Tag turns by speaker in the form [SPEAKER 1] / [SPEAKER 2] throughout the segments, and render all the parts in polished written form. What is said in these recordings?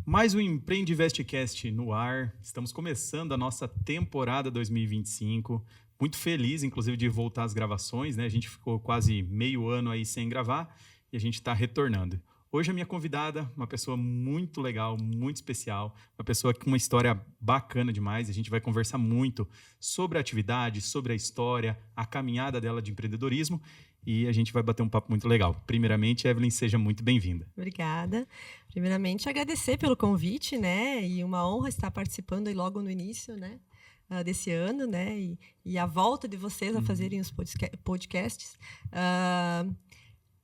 [SPEAKER 1] Mais um Empreendivestcast no ar. Estamos começando a nossa temporada 2025. Muito feliz, inclusive, de voltar às gravações, né? A gente ficou quase meio ano aí sem gravar e a gente está retornando. Hoje a minha convidada, uma pessoa muito legal, muito especial, uma pessoa com uma história bacana demais. A gente vai conversar muito sobre a atividade, sobre a história, a caminhada dela de empreendedorismo. E a gente vai bater um papo muito legal. Primeiramente, Evelyn, seja muito bem-vinda.
[SPEAKER 2] Obrigada. Primeiramente, agradecer pelo convite, né? E uma honra estar participando aí logo no início, né? Desse ano, né? E a volta de vocês a fazerem os podcasts.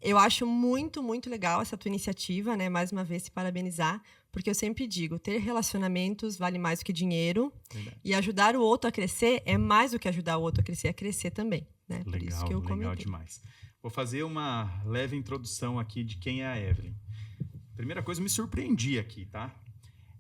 [SPEAKER 2] Eu acho muito, muito legal essa tua iniciativa, né? Mais uma vez, te parabenizar, porque eu sempre digo, ter relacionamentos vale mais do que dinheiro.
[SPEAKER 1] Verdade.
[SPEAKER 2] E ajudar o outro a crescer é mais do que ajudar o outro a crescer também. Né? Por isso que eu
[SPEAKER 1] legal
[SPEAKER 2] comentei.
[SPEAKER 1] demais. Vou fazer uma leve introdução aqui de quem é a Evelyn. Primeira coisa, me surpreendi aqui, tá?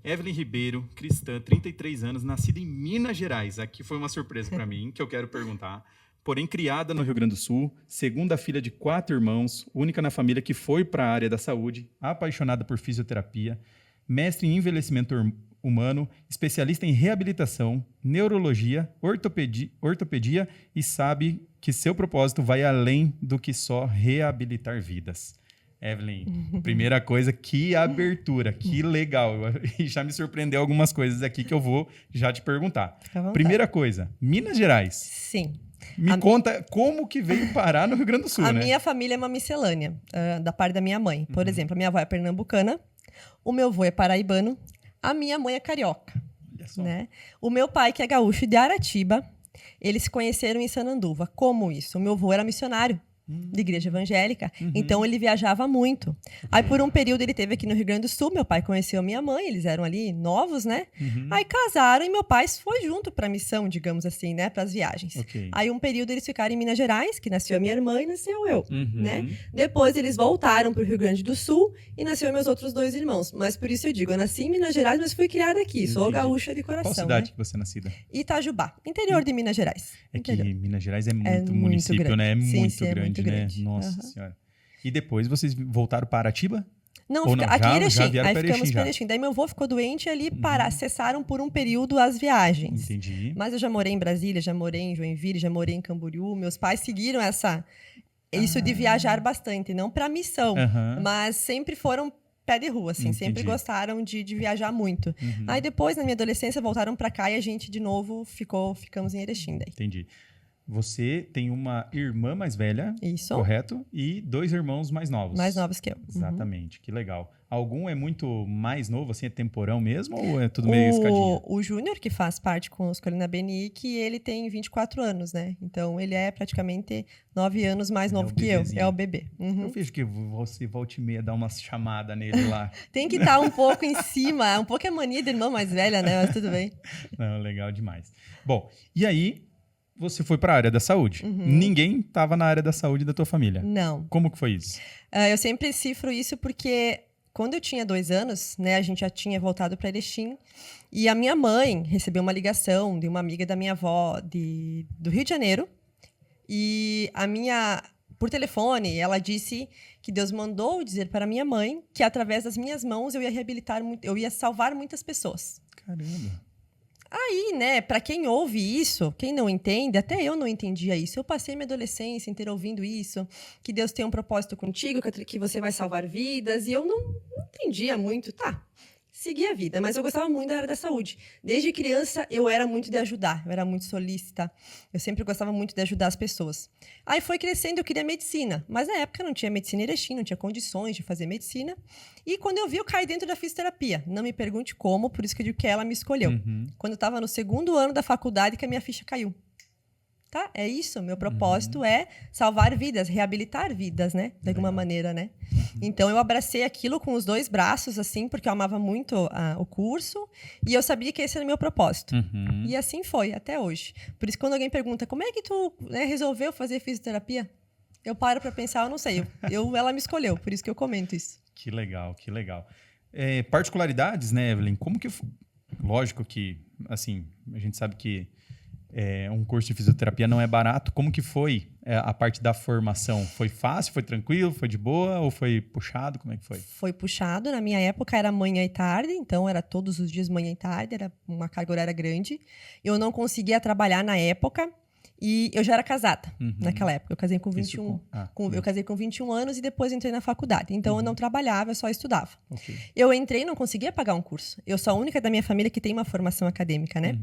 [SPEAKER 1] Evelyn Ribeiro, cristã, 33 anos, nascida em Minas Gerais. Aqui foi uma surpresa para mim, que eu quero perguntar. Porém, criada no Rio Grande do Sul, segunda filha de 4 irmãos, única na família que foi para a área da saúde, apaixonada por fisioterapia, mestre em envelhecimento humano, especialista em reabilitação, neurologia, ortopedia e sabe que seu propósito vai além do que só reabilitar vidas. Evelyn, primeira coisa, que abertura, que legal. E já me surpreendeu algumas coisas aqui que eu vou já te perguntar. Primeira coisa, Minas Gerais.
[SPEAKER 2] Sim.
[SPEAKER 1] Me conta como que veio parar no Rio Grande do Sul,
[SPEAKER 2] A
[SPEAKER 1] né?
[SPEAKER 2] minha família é uma miscelânea, da parte da minha mãe. Por exemplo, a minha avó é pernambucana, o meu avô é paraibano, a minha mãe é carioca. Né? O meu pai, que é gaúcho de Aratiba, eles se conheceram em Sananduva. Como isso? O meu avô era missionário de igreja evangélica, então ele viajava muito. Aí, por um período, ele esteve aqui no Rio Grande do Sul, meu pai conheceu a minha mãe, eles eram ali novos, né? Aí casaram e meu pai foi junto para a missão, digamos assim, né? Para as viagens. Aí, um período, eles ficaram em Minas Gerais, que nasceu a minha irmã e nasceu eu, né? Depois, eles voltaram para o Rio Grande do Sul e nasceu meus outros 2 irmãos. Mas por isso eu digo, eu nasci em Minas Gerais, mas fui criada aqui. Sou gaúcha de coração.
[SPEAKER 1] Qual cidade
[SPEAKER 2] né?
[SPEAKER 1] que você é nascida?
[SPEAKER 2] Itajubá, interior de Minas Gerais.
[SPEAKER 1] É que Minas Gerais é muito
[SPEAKER 2] muito
[SPEAKER 1] município,
[SPEAKER 2] grande.
[SPEAKER 1] né? É
[SPEAKER 2] Sim,
[SPEAKER 1] muito
[SPEAKER 2] sim, é
[SPEAKER 1] grande,
[SPEAKER 2] muito
[SPEAKER 1] né?
[SPEAKER 2] grande.
[SPEAKER 1] Nossa Senhora. E depois vocês voltaram para Aratiba?
[SPEAKER 2] Não,
[SPEAKER 1] Ou
[SPEAKER 2] aqui em Erechim.
[SPEAKER 1] já vieram
[SPEAKER 2] Aí
[SPEAKER 1] para
[SPEAKER 2] ficamos
[SPEAKER 1] Erechim
[SPEAKER 2] para
[SPEAKER 1] já?
[SPEAKER 2] Erechim. Daí meu avô ficou doente e ali cessaram por um período as viagens.
[SPEAKER 1] Entendi.
[SPEAKER 2] Mas eu já morei em Brasília, já morei em Joinville, já morei em Camboriú. Meus pais seguiram isso de viajar bastante, não para missão, mas sempre foram pé de rua, assim, sempre gostaram de viajar muito. Aí depois, na minha adolescência, voltaram para cá e a gente de novo ficamos em Erechim daí.
[SPEAKER 1] Entendi. Você tem uma irmã mais velha,
[SPEAKER 2] Isso.
[SPEAKER 1] correto? E 2 irmãos mais novos.
[SPEAKER 2] Mais novos que eu.
[SPEAKER 1] Exatamente, que legal. Algum é muito mais novo, assim, é temporão mesmo, ou é tudo meio escadinha?
[SPEAKER 2] O Júnior, que faz parte com os Colina Benic, ele tem 24 anos, né? Então, ele é praticamente 9 anos mais novo que eu. É o bebê.
[SPEAKER 1] Eu vejo que você volta e meia dá uma chamada nele lá.
[SPEAKER 2] Tem que estar um pouco em cima, um pouco é mania da irmã mais velha, né? Mas tudo bem.
[SPEAKER 1] Não, legal demais. Bom, e aí você foi para a área da saúde. Ninguém estava na área da saúde da tua família.
[SPEAKER 2] Não.
[SPEAKER 1] Como que foi isso?
[SPEAKER 2] Eu sempre cifro isso porque quando eu tinha 2 anos, né, a gente já tinha voltado para Erechim e a minha mãe recebeu uma ligação de uma amiga da minha avó do Rio de Janeiro e por telefone, ela disse que Deus mandou dizer para minha mãe que através das minhas mãos eu ia salvar muitas pessoas.
[SPEAKER 1] Caramba.
[SPEAKER 2] Aí, né, para quem ouve isso, quem não entende, até eu não entendia isso. Eu passei minha adolescência inteira ouvindo isso, que Deus tem um propósito contigo, que você vai salvar vidas, e eu não entendia muito, tá? Segui a vida, mas eu gostava muito da área da saúde. Desde criança, eu era muito de ajudar, eu era muito solícita, eu sempre gostava muito de ajudar as pessoas. Aí foi crescendo, eu queria medicina, mas na época não tinha medicina em Erechim, não tinha condições de fazer medicina. E quando eu vi, eu caí dentro da fisioterapia. Não me pergunte como, por isso que eu digo que ela me escolheu. Quando eu estava no 2º ano da faculdade, que a minha ficha caiu. Tá? É isso, meu propósito é salvar vidas, reabilitar vidas, né? De alguma maneira, né? Então, eu abracei aquilo com os 2 braços, assim, porque eu amava muito o curso e eu sabia que esse era o meu propósito. E assim foi, até hoje. Por isso, quando alguém pergunta, como é que tu resolveu fazer fisioterapia? Eu paro para pensar, eu não sei. Ela me escolheu, por isso que eu comento isso.
[SPEAKER 1] Que legal, que legal. Particularidades, né, Evelyn? Como que... Lógico que, assim, a gente sabe que um curso de fisioterapia não é barato. Como que foi a parte da formação? Foi fácil, foi tranquilo, foi de boa ou foi puxado? Como é que foi?
[SPEAKER 2] Foi puxado. Na minha época era manhã e tarde, então era todos os dias manhã e tarde, era uma carga horária grande. Eu não conseguia trabalhar na época e eu já era casada naquela época. Eu casei com 21, eu casei com 21 anos e depois entrei na faculdade. Então eu não trabalhava, eu só estudava.
[SPEAKER 1] Okay.
[SPEAKER 2] Eu entrei e não conseguia pagar um curso. Eu sou a única da minha família que tem uma formação acadêmica, né?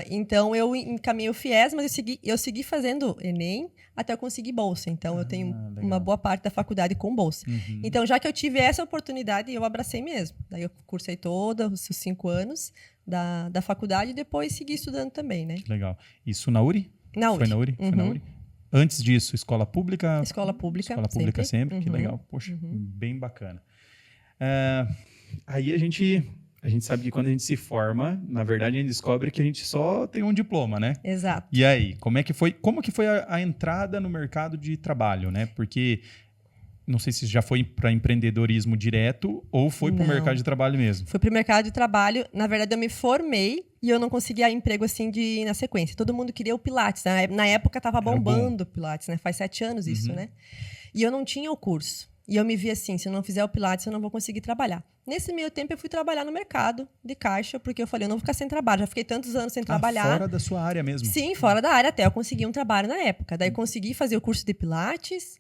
[SPEAKER 2] Então eu encaminhei o FIES, mas eu segui fazendo Enem até eu conseguir bolsa. Então eu tenho uma boa parte da faculdade com bolsa. Então já que eu tive essa oportunidade, eu abracei mesmo. Daí eu cursei todos os 5 anos da faculdade e depois segui estudando também, né?
[SPEAKER 1] Legal. Isso na URI?
[SPEAKER 2] Na URI.
[SPEAKER 1] Foi na URI? Foi na URI? Antes disso, escola pública?
[SPEAKER 2] Escola pública.
[SPEAKER 1] Escola pública sempre. Que legal. Poxa, bem bacana. Aí a gente sabe que quando a gente se forma, na verdade, a gente descobre que a gente só tem um diploma, né?
[SPEAKER 2] Exato.
[SPEAKER 1] E aí, como que foi a entrada no mercado de trabalho, né? Porque não sei se já foi para empreendedorismo direto ou foi para o mercado de trabalho mesmo.
[SPEAKER 2] Foi para o mercado de trabalho. Na verdade, eu me formei e eu não conseguia emprego assim na sequência. Todo mundo queria o Pilates. Né? Na época estava bombando o Pilates, né? Faz 7 anos isso, né? E eu não tinha o curso. E eu me vi assim, se eu não fizer o Pilates, eu não vou conseguir trabalhar. Nesse meio tempo, eu fui trabalhar no mercado de caixa, porque eu falei, eu não vou ficar sem trabalho. Já fiquei tantos anos sem trabalhar.
[SPEAKER 1] Fora da sua área mesmo?
[SPEAKER 2] Sim, fora da área até. Eu consegui um trabalho na época. Daí, consegui fazer o curso de Pilates.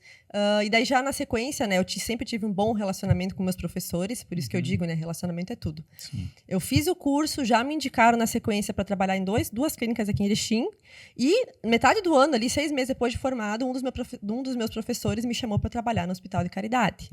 [SPEAKER 2] E daí, já na sequência, né? Eu sempre tive um bom relacionamento com meus professores. Por isso que eu digo, né? Relacionamento é tudo. Sim. Eu fiz o curso, já me indicaram na sequência para trabalhar em duas clínicas aqui em Erechim. E metade do ano, ali, 6 meses depois de formado, um dos meus professores me chamou para trabalhar no Hospital de Caridade.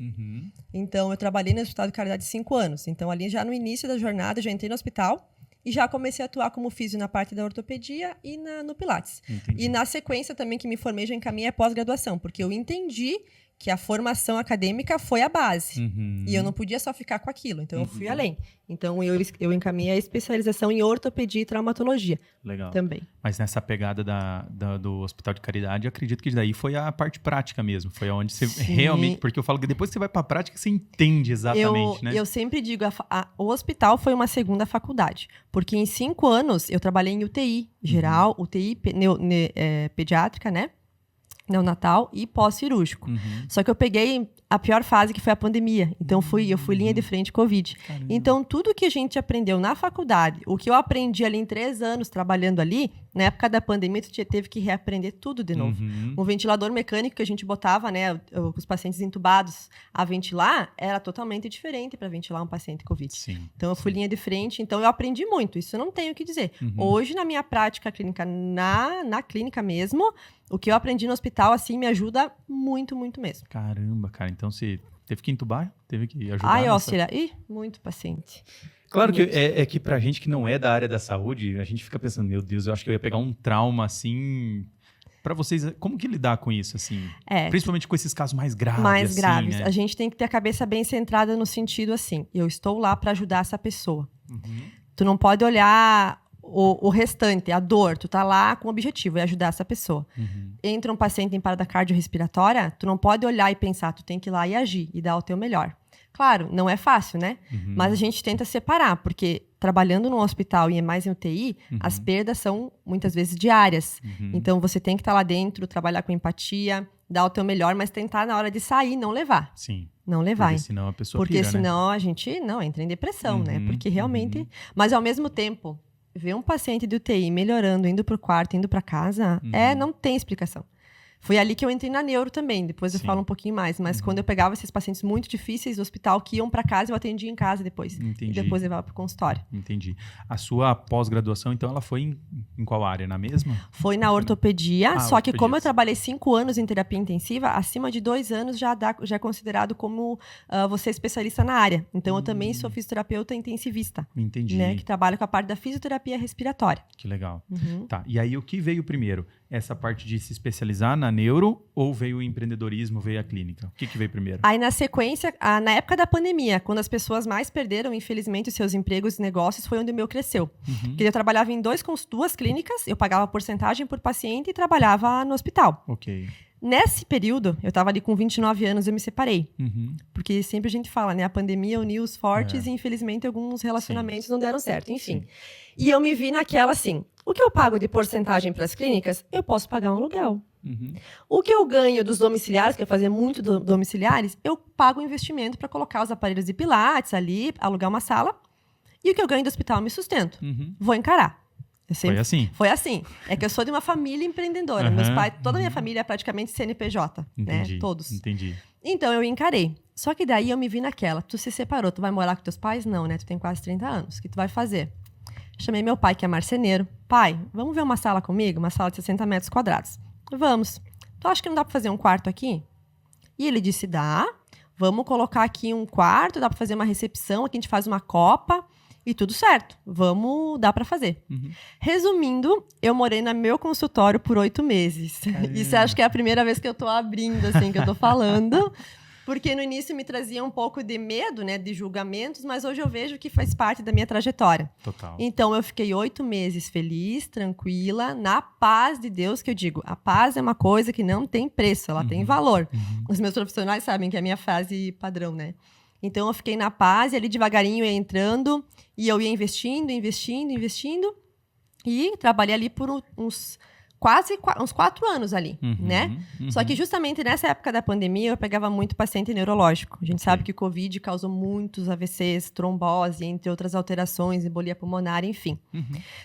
[SPEAKER 2] Então, eu trabalhei no Hospital de Caridade 5 anos. Então, ali já no início da jornada, eu já entrei no hospital e já comecei a atuar como físio na parte da ortopedia e no Pilates. Entendi. E na sequência também que me formei, já encaminhei a pós-graduação, porque eu entendi que a formação acadêmica foi a base. E eu não podia só ficar com aquilo. Então, eu fui além. Então, eu encaminhei a especialização em ortopedia e traumatologia.
[SPEAKER 1] Legal.
[SPEAKER 2] Também.
[SPEAKER 1] Mas nessa pegada do Hospital de Caridade, eu acredito que daí foi a parte prática mesmo. Foi onde você realmente... Porque eu falo que depois que você vai para a prática, você entende exatamente, né? Eu
[SPEAKER 2] sempre digo, o hospital foi uma segunda faculdade. Porque em 5 anos, eu trabalhei em UTI geral, UTI pediátrica, né? Neonatal e pós-cirúrgico. Só que eu peguei a pior fase, que foi a pandemia. Então, eu fui linha de frente Covid. Caramba. Então, tudo que a gente aprendeu na faculdade, o que eu aprendi ali em 3 anos trabalhando ali, na época da pandemia, tu teve que reaprender tudo de novo. O ventilador mecânico que a gente botava, né, os pacientes entubados a ventilar, era totalmente diferente para ventilar um paciente Covid.
[SPEAKER 1] Sim,
[SPEAKER 2] então, eu fui linha de frente. Então, eu aprendi muito. Isso eu não tenho o que dizer. Hoje, na minha prática clínica, na clínica mesmo, o que eu aprendi no hospital, assim, me ajuda muito, muito mesmo.
[SPEAKER 1] Caramba, cara. Então, você teve que entubar? Teve que ajudar?
[SPEAKER 2] Auxiliar. Muito paciente.
[SPEAKER 1] Claro que é que pra gente que não é da área da saúde, a gente fica pensando, meu Deus, eu acho que eu ia pegar um trauma, assim... Pra vocês, como que lidar com isso, assim? Principalmente com esses casos mais graves.
[SPEAKER 2] Mais
[SPEAKER 1] assim,
[SPEAKER 2] graves.
[SPEAKER 1] Né?
[SPEAKER 2] A gente tem que ter a cabeça bem centrada no sentido, assim, eu estou lá pra ajudar essa pessoa. Tu não pode olhar... O restante, a dor, tu tá lá com o objetivo, é ajudar essa pessoa. Entra um paciente em parada cardiorrespiratória, tu não pode olhar e pensar, tu tem que ir lá e agir e dar o teu melhor. Claro, não é fácil, né? Mas a gente tenta separar, porque trabalhando num hospital e mais em UTI, as perdas são muitas vezes diárias. Então você tem que estar lá dentro, trabalhar com empatia, dar o teu melhor, mas tentar na hora de sair não levar.
[SPEAKER 1] Sim.
[SPEAKER 2] Não levar.
[SPEAKER 1] Porque senão a pessoa
[SPEAKER 2] Porque
[SPEAKER 1] pira,
[SPEAKER 2] senão
[SPEAKER 1] né?
[SPEAKER 2] a gente entra em depressão, né? Porque realmente... Mas ao mesmo tempo... Ver um paciente de UTI melhorando, indo pro quarto, indo para casa, não tem explicação. Foi ali que eu entrei na neuro também, depois eu falo um pouquinho mais. Mas quando eu pegava esses pacientes muito difíceis do hospital, que iam para casa, eu atendia em casa depois.
[SPEAKER 1] Entendi.
[SPEAKER 2] E depois levava pro consultório.
[SPEAKER 1] Entendi. A sua pós-graduação, então, ela foi em qual área? Na mesma?
[SPEAKER 2] Foi na ortopedia, só que como eu trabalhei 5 anos em terapia intensiva, acima de 2 anos já é considerado como você é especialista na área. Então, eu também sou fisioterapeuta intensivista.
[SPEAKER 1] Entendi.
[SPEAKER 2] Né, que trabalha com a parte da fisioterapia respiratória.
[SPEAKER 1] Que legal. Tá. E aí, o que veio primeiro? Essa parte de se especializar na neuro ou veio o empreendedorismo, veio a clínica? O que veio primeiro?
[SPEAKER 2] Aí, na sequência, na época da pandemia, quando as pessoas mais perderam, infelizmente, os seus empregos e negócios, foi onde o meu cresceu. Porque eu trabalhava em 2 clínicas, eu pagava porcentagem por paciente e trabalhava no hospital.
[SPEAKER 1] Ok.
[SPEAKER 2] Nesse período, eu tava ali com 29 anos, eu me separei.
[SPEAKER 1] Uhum.
[SPEAKER 2] Porque sempre a gente fala, né? A pandemia uniu os fortes e, infelizmente, alguns relacionamentos não deram certo. Enfim.
[SPEAKER 1] Sim.
[SPEAKER 2] E eu me vi naquela assim, o que eu pago de porcentagem para as clínicas, eu posso pagar um aluguel.
[SPEAKER 1] Uhum.
[SPEAKER 2] O que eu ganho dos domiciliares, que é fazer muito domiciliares, eu pago um investimento para colocar os aparelhos de pilates ali, alugar uma sala. E o que eu ganho do hospital eu me sustento.
[SPEAKER 1] Uhum.
[SPEAKER 2] Vou encarar.
[SPEAKER 1] Foi assim?
[SPEAKER 2] Foi assim. É que eu sou de uma família empreendedora.
[SPEAKER 1] Uhum.
[SPEAKER 2] Meus pais, toda a minha família é praticamente CNPJ,
[SPEAKER 1] Entendi.
[SPEAKER 2] né? Todos.
[SPEAKER 1] Entendi.
[SPEAKER 2] Então eu encarei. Só que daí eu me vi naquela. Tu se separou, tu vai morar com teus pais? Não, né? Tu tem quase 30 anos. O que tu vai fazer? Chamei meu pai, que é marceneiro. Pai, vamos ver uma sala comigo? Uma sala de 60 metros quadrados. Vamos. Tu acha que não dá pra fazer um quarto aqui? E ele disse, dá. Vamos colocar aqui um quarto, dá pra fazer uma recepção, aqui a gente faz uma copa. E tudo certo, dá pra fazer.
[SPEAKER 1] Uhum.
[SPEAKER 2] Resumindo, eu morei no meu consultório por 8 meses. Isso acho que é a primeira vez que eu tô abrindo, assim, que eu tô falando. Porque no início me trazia um pouco de medo, né, de julgamentos, mas hoje eu vejo que faz parte da minha trajetória.
[SPEAKER 1] Total.
[SPEAKER 2] Então, eu fiquei 8 meses feliz, tranquila, na paz de Deus, que eu digo, a paz é uma coisa que não tem preço, ela tem valor. Os meus profissionais sabem que é a minha frase padrão, né? Então, eu fiquei na paz e ali devagarinho ia entrando e eu ia investindo. E trabalhei ali por uns 4 anos ali, né? Só que justamente nessa época da pandemia, eu pegava muito paciente neurológico. A gente sabe que o Covid causou muitos AVCs, trombose, entre outras alterações, embolia pulmonar, enfim.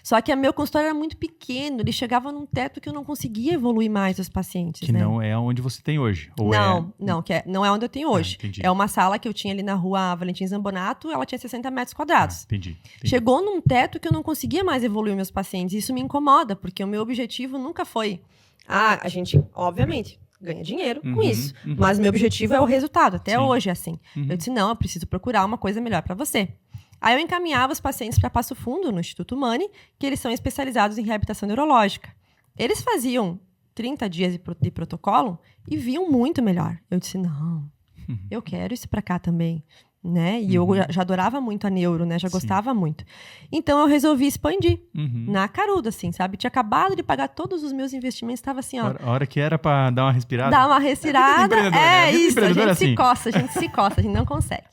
[SPEAKER 2] Só que o meu consultório era muito pequeno, ele chegava num teto que eu não conseguia evoluir mais os pacientes,
[SPEAKER 1] Que
[SPEAKER 2] né?
[SPEAKER 1] não é onde você tem hoje. Ou
[SPEAKER 2] Não é onde eu tenho hoje.
[SPEAKER 1] entendi.
[SPEAKER 2] É uma sala que eu tinha ali na rua Valentim Zambonato, ela tinha 60 metros quadrados.
[SPEAKER 1] Entendi.
[SPEAKER 2] Chegou num teto que eu não conseguia mais evoluir meus pacientes. Isso me incomoda, porque o meu objetivo nunca foi... a gente, obviamente, ganha dinheiro com isso. Mas meu objetivo é o resultado. Até hoje é assim. Eu disse, não, eu preciso procurar uma coisa melhor para você. Aí eu encaminhava os pacientes para Passo Fundo, no Instituto Mani, que eles são especializados em reabilitação neurológica. Eles faziam 30 dias de protocolo e viam muito melhor. Eu disse, não, eu quero isso para cá também. Né? E eu já adorava muito a neuro, né? Já gostava muito. Então, eu resolvi expandir na caruda, assim, sabe? Tinha acabado de pagar todos os meus investimentos, estava assim, ó...
[SPEAKER 1] A hora que era pra dar uma respirada...
[SPEAKER 2] Dar uma respirada, isso, a gente
[SPEAKER 1] assim.
[SPEAKER 2] se coça, a gente não consegue.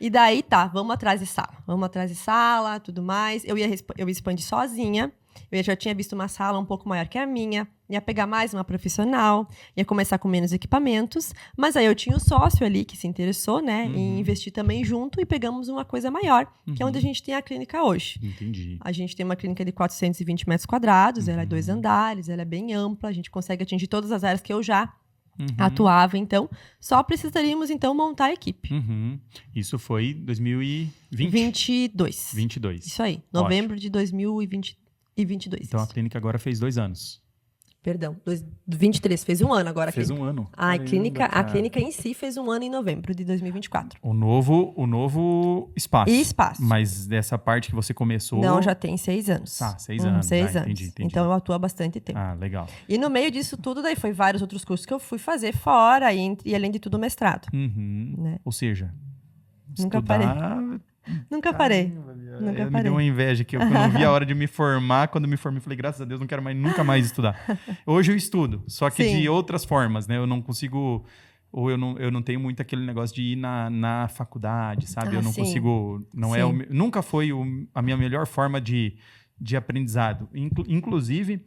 [SPEAKER 2] E daí, tá, vamos atrás de sala, tudo mais. Eu ia expandir sozinha. Eu já tinha visto uma sala um pouco maior que a minha, ia pegar mais uma profissional, ia começar com menos equipamentos, mas aí eu tinha o sócio ali que se interessou, né, em investir também junto e pegamos uma coisa maior, que é onde a gente tem a clínica hoje.
[SPEAKER 1] Entendi.
[SPEAKER 2] A gente tem uma clínica de 420 metros quadrados, ela é 2 andares, ela é bem ampla, a gente consegue atingir todas as áreas que eu já atuava, então, só precisaríamos, então, montar a equipe.
[SPEAKER 1] Isso foi 2020?
[SPEAKER 2] 22. Isso aí, novembro de 2022.
[SPEAKER 1] Então, a clínica agora fez 2 anos.
[SPEAKER 2] Perdão, 23, fez 1 ano agora.
[SPEAKER 1] Fez 1 ano.
[SPEAKER 2] A clínica em si fez 1 ano em novembro de 2024.
[SPEAKER 1] O novo espaço.
[SPEAKER 2] E espaço.
[SPEAKER 1] Mas dessa parte que você começou...
[SPEAKER 2] Não, já tem 6 anos.
[SPEAKER 1] 6 anos.
[SPEAKER 2] 6 anos.
[SPEAKER 1] Entendi.
[SPEAKER 2] Então, eu atuo há bastante tempo.
[SPEAKER 1] Legal.
[SPEAKER 2] E no meio disso tudo, daí foi vários outros cursos que eu fui fazer fora e além de tudo, mestrado. Né?
[SPEAKER 1] Ou seja,
[SPEAKER 2] Nunca parei. Nunca parei.
[SPEAKER 1] Me deu uma inveja que eu não vi a hora de me formar. Quando me formei, falei, graças a Deus, não quero nunca mais estudar. Hoje eu estudo, só que de outras formas, né? Eu não consigo... Ou eu não tenho muito aquele negócio de ir na faculdade, sabe? Eu não consigo... Nunca foi a minha melhor forma de aprendizado. Inclusive,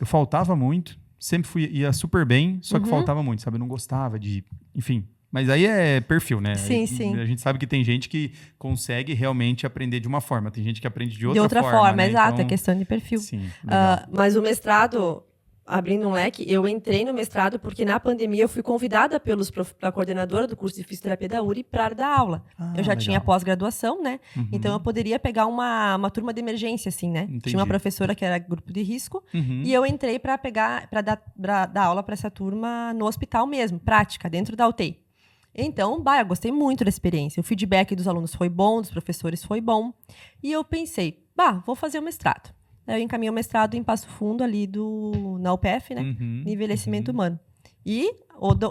[SPEAKER 1] eu faltava muito. Sempre ia super bem, só que faltava muito, sabe? Eu não gostava de... Enfim... Mas aí é perfil, né?
[SPEAKER 2] Sim.
[SPEAKER 1] A gente sabe que tem gente que consegue realmente aprender de uma forma. Tem gente que aprende de outra forma.
[SPEAKER 2] De outra forma,
[SPEAKER 1] né?
[SPEAKER 2] exato.
[SPEAKER 1] Então,
[SPEAKER 2] é questão de perfil.
[SPEAKER 1] Sim,
[SPEAKER 2] mas o mestrado, abrindo um leque, eu entrei no mestrado porque na pandemia eu fui convidada pela coordenadora do curso de fisioterapia da URI para dar aula. Eu já tinha pós-graduação, né? Então eu poderia pegar uma turma de emergência, assim, né?
[SPEAKER 1] Entendi.
[SPEAKER 2] Tinha uma professora que era grupo de risco e eu entrei para dar aula para essa turma no hospital mesmo, prática, dentro da UTI. Então, eu gostei muito da experiência. O feedback dos alunos foi bom, dos professores foi bom. E eu pensei, vou fazer o mestrado. Aí eu encaminhei o mestrado em Passo Fundo, ali na UPF, né? Envelhecimento humano. E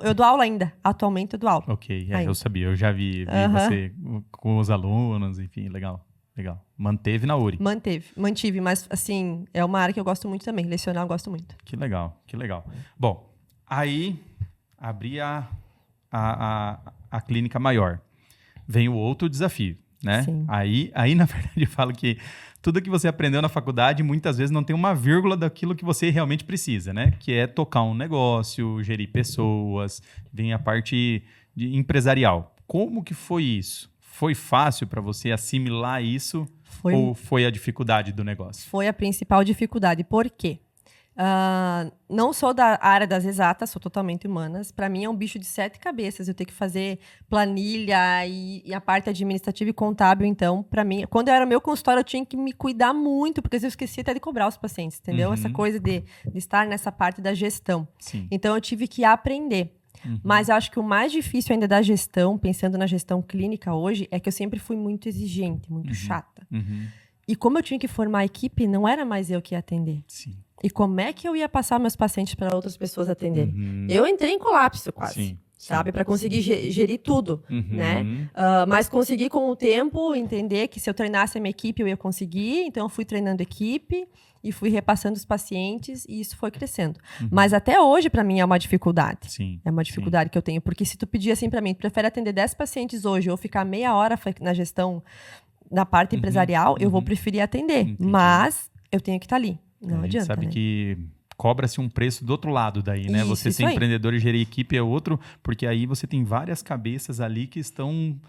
[SPEAKER 2] eu dou aula ainda. Atualmente eu dou aula.
[SPEAKER 1] Ok, eu sabia. Eu já vi você com os alunos, enfim, legal. Manteve na URI?
[SPEAKER 2] Mantive, mas assim, é uma área que eu gosto muito também. Lecionar eu gosto muito.
[SPEAKER 1] Que legal. Bom, Aí, abri a clínica maior. Vem o outro desafio, né?
[SPEAKER 2] Sim.
[SPEAKER 1] Aí, na verdade, eu falo que tudo que você aprendeu na faculdade, muitas vezes não tem uma vírgula daquilo que você realmente precisa, né? Que é tocar um negócio, gerir pessoas, vem a parte empresarial. Como que foi isso? Foi fácil para você assimilar isso ou foi a dificuldade do negócio?
[SPEAKER 2] Foi a principal dificuldade. Por quê? Não sou da área das exatas, sou totalmente humanas. Para mim é um bicho de 7 cabeças. Eu tenho que fazer planilha e a parte administrativa e contábil. Então, para mim, quando eu era meu consultório, eu tinha que me cuidar muito, porque eu esquecia até de cobrar os pacientes, entendeu? Essa coisa de estar nessa parte da gestão.
[SPEAKER 1] Sim.
[SPEAKER 2] Então, eu tive que aprender. Mas eu acho que o mais difícil ainda da gestão, pensando na gestão clínica hoje, é que eu sempre fui muito exigente, muito chata. E como eu tinha que formar a equipe, não era mais eu que ia atender.
[SPEAKER 1] Sim.
[SPEAKER 2] E como é que eu ia passar meus pacientes para outras pessoas atenderem? Eu entrei em colapso quase,
[SPEAKER 1] Sim.
[SPEAKER 2] sabe? Para conseguir gerir tudo, né? Mas consegui com o tempo entender que se eu treinasse a minha equipe, eu ia conseguir. Então, eu fui treinando equipe e fui repassando os pacientes e isso foi crescendo. Mas até hoje, para mim, é uma dificuldade.
[SPEAKER 1] Sim.
[SPEAKER 2] É uma dificuldade que eu tenho. Porque se tu pedir assim para mim, tu prefere atender 10 pacientes hoje ou ficar meia hora na gestão, na parte empresarial, eu vou preferir atender.
[SPEAKER 1] Entendi.
[SPEAKER 2] Mas eu tenho que estar ali. Não
[SPEAKER 1] a
[SPEAKER 2] adianta,
[SPEAKER 1] gente sabe
[SPEAKER 2] né?
[SPEAKER 1] que cobra-se um preço do outro lado daí, né?
[SPEAKER 2] Isso,
[SPEAKER 1] Você
[SPEAKER 2] isso
[SPEAKER 1] ser
[SPEAKER 2] aí.
[SPEAKER 1] empreendedor e gerir equipe é outro, porque aí você tem várias cabeças ali que estão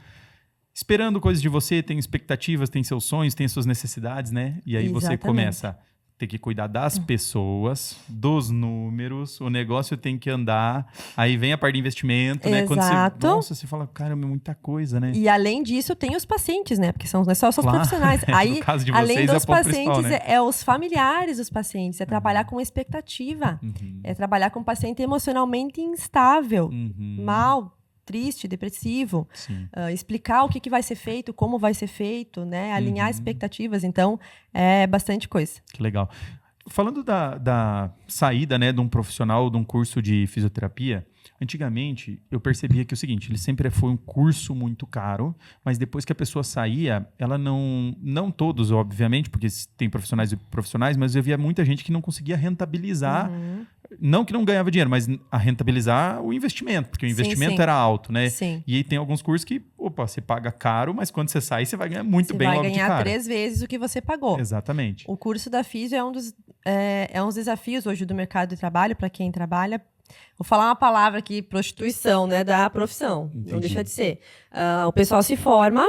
[SPEAKER 1] esperando coisas de você, tem expectativas, tem seus sonhos, tem suas necessidades, né? E aí você
[SPEAKER 2] Exatamente.
[SPEAKER 1] começa a ter que cuidar das pessoas, dos números, o negócio tem que andar, aí vem a parte de investimento, né? Quando
[SPEAKER 2] Exato.
[SPEAKER 1] nossa, você fala, caramba, é muita coisa, né?
[SPEAKER 2] E além disso, tem os pacientes, né? Porque não é só os
[SPEAKER 1] Claro.
[SPEAKER 2] profissionais.
[SPEAKER 1] No
[SPEAKER 2] Aí,
[SPEAKER 1] caso de
[SPEAKER 2] além
[SPEAKER 1] vocês, é o
[SPEAKER 2] dos
[SPEAKER 1] ponto principal,
[SPEAKER 2] pacientes,
[SPEAKER 1] né?
[SPEAKER 2] é os familiares dos pacientes. É trabalhar com expectativa. É trabalhar com um paciente emocionalmente instável, mal, triste, depressivo.
[SPEAKER 1] Sim.
[SPEAKER 2] Explicar o que vai ser feito, como vai ser feito, né? Alinhar expectativas. Então, é bastante coisa.
[SPEAKER 1] Que legal. Falando da saída, né, de um profissional de um curso de fisioterapia, antigamente eu percebia que é o seguinte, ele sempre foi um curso muito caro, mas depois que a pessoa saía, ela não todos, obviamente, porque tem profissionais e profissionais, mas eu via muita gente que não conseguia rentabilizar, não que não ganhava dinheiro, mas a rentabilizar o investimento, porque o investimento
[SPEAKER 2] sim.
[SPEAKER 1] era alto, né?
[SPEAKER 2] Sim.
[SPEAKER 1] E aí tem alguns cursos que, você paga caro, mas quando você sai, você vai ganhar muito bem logo de
[SPEAKER 2] Você vai
[SPEAKER 1] cara.
[SPEAKER 2] ganhar 3 vezes o que você pagou.
[SPEAKER 1] Exatamente.
[SPEAKER 2] O curso da Físio é um dos desafios hoje do mercado de trabalho para quem trabalha. Vou falar uma palavra aqui, prostituição, né, da profissão.
[SPEAKER 1] Entendi.
[SPEAKER 2] Não deixa de ser. O pessoal se forma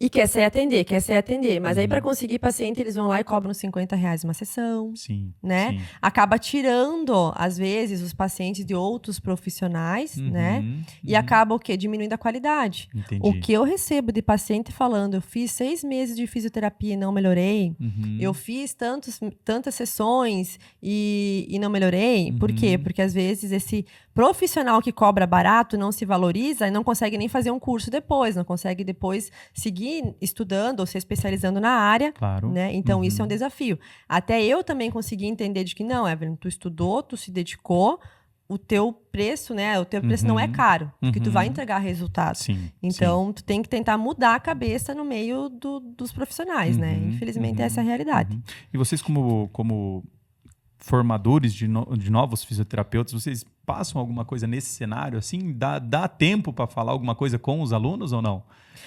[SPEAKER 2] e quer sair atender. Mas aí, para conseguir paciente, eles vão lá e cobram R$50 uma sessão.
[SPEAKER 1] Sim.
[SPEAKER 2] Né?
[SPEAKER 1] Sim.
[SPEAKER 2] Acaba tirando, às vezes, os pacientes de outros profissionais, né? E acaba o quê? Diminuindo a qualidade.
[SPEAKER 1] Entendi.
[SPEAKER 2] O que eu recebo de paciente falando, eu fiz 6 meses de fisioterapia e não melhorei. Eu fiz tantas sessões e não melhorei. Por quê? Porque, às vezes, esse profissional que cobra barato não se valoriza e não consegue nem fazer um curso depois, não consegue depois seguir estudando ou se especializando na área.
[SPEAKER 1] Claro.
[SPEAKER 2] Né? Então, isso é um desafio. Até eu também consegui entender de que não, Evelyn, tu estudou, tu se dedicou, o teu preço, né? O teu preço não é caro, porque tu vai entregar resultado.
[SPEAKER 1] Sim.
[SPEAKER 2] Então, tu tem que tentar mudar a cabeça no meio dos profissionais, né? Infelizmente, essa é a realidade.
[SPEAKER 1] E vocês, como formadores de novos fisioterapeutas, vocês passam alguma coisa nesse cenário? Assim, dá tempo para falar alguma coisa com os alunos ou não?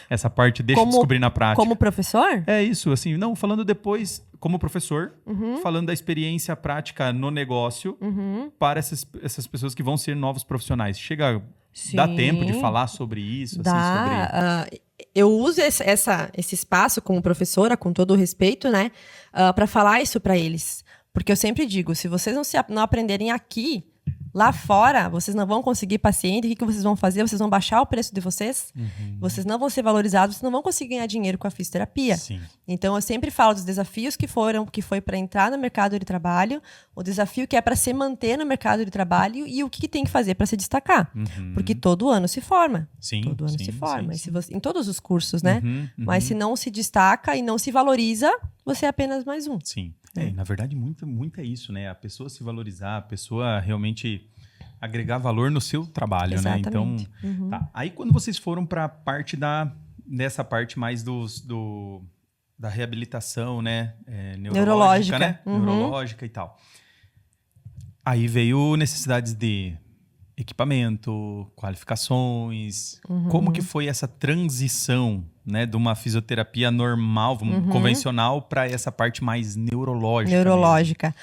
[SPEAKER 1] Essa parte deixa eu descobrir na prática.
[SPEAKER 2] Como professor?
[SPEAKER 1] É isso, assim, não, falando depois como professor, falando da experiência prática no negócio para essas pessoas que vão ser novos profissionais. Dá tempo de falar sobre isso?
[SPEAKER 2] Dá. Assim, eu uso esse espaço como professora, com todo o respeito, né, para falar isso para eles. Porque eu sempre digo, se vocês não aprenderem aqui, lá fora, vocês não vão conseguir paciente. O que vocês vão fazer? Vocês vão baixar o preço de vocês. Vocês não vão ser valorizados, vocês não vão conseguir ganhar dinheiro com a fisioterapia.
[SPEAKER 1] Sim.
[SPEAKER 2] Então, eu sempre falo dos desafios que foi para entrar no mercado de trabalho, o desafio que é para se manter no mercado de trabalho e o que tem que fazer para se destacar. Porque todo ano se forma.
[SPEAKER 1] Sim,
[SPEAKER 2] todo ano
[SPEAKER 1] sim,
[SPEAKER 2] se forma.
[SPEAKER 1] sim.
[SPEAKER 2] Em todos os cursos, né? Mas se não se destaca e não se valoriza, você é apenas mais um.
[SPEAKER 1] Sim. Na verdade, muito é isso, né? A pessoa se valorizar, a pessoa realmente agregar valor no seu trabalho,
[SPEAKER 2] Exatamente.
[SPEAKER 1] né? Então, tá. Aí quando vocês foram para a parte nessa parte mais da reabilitação, né? Neurológica, né? Neurológica e tal. Aí veio necessidades de equipamento, qualificações. Como que foi essa transição, né, de uma fisioterapia normal, convencional, para essa parte mais neurológica?
[SPEAKER 2] Neurológica.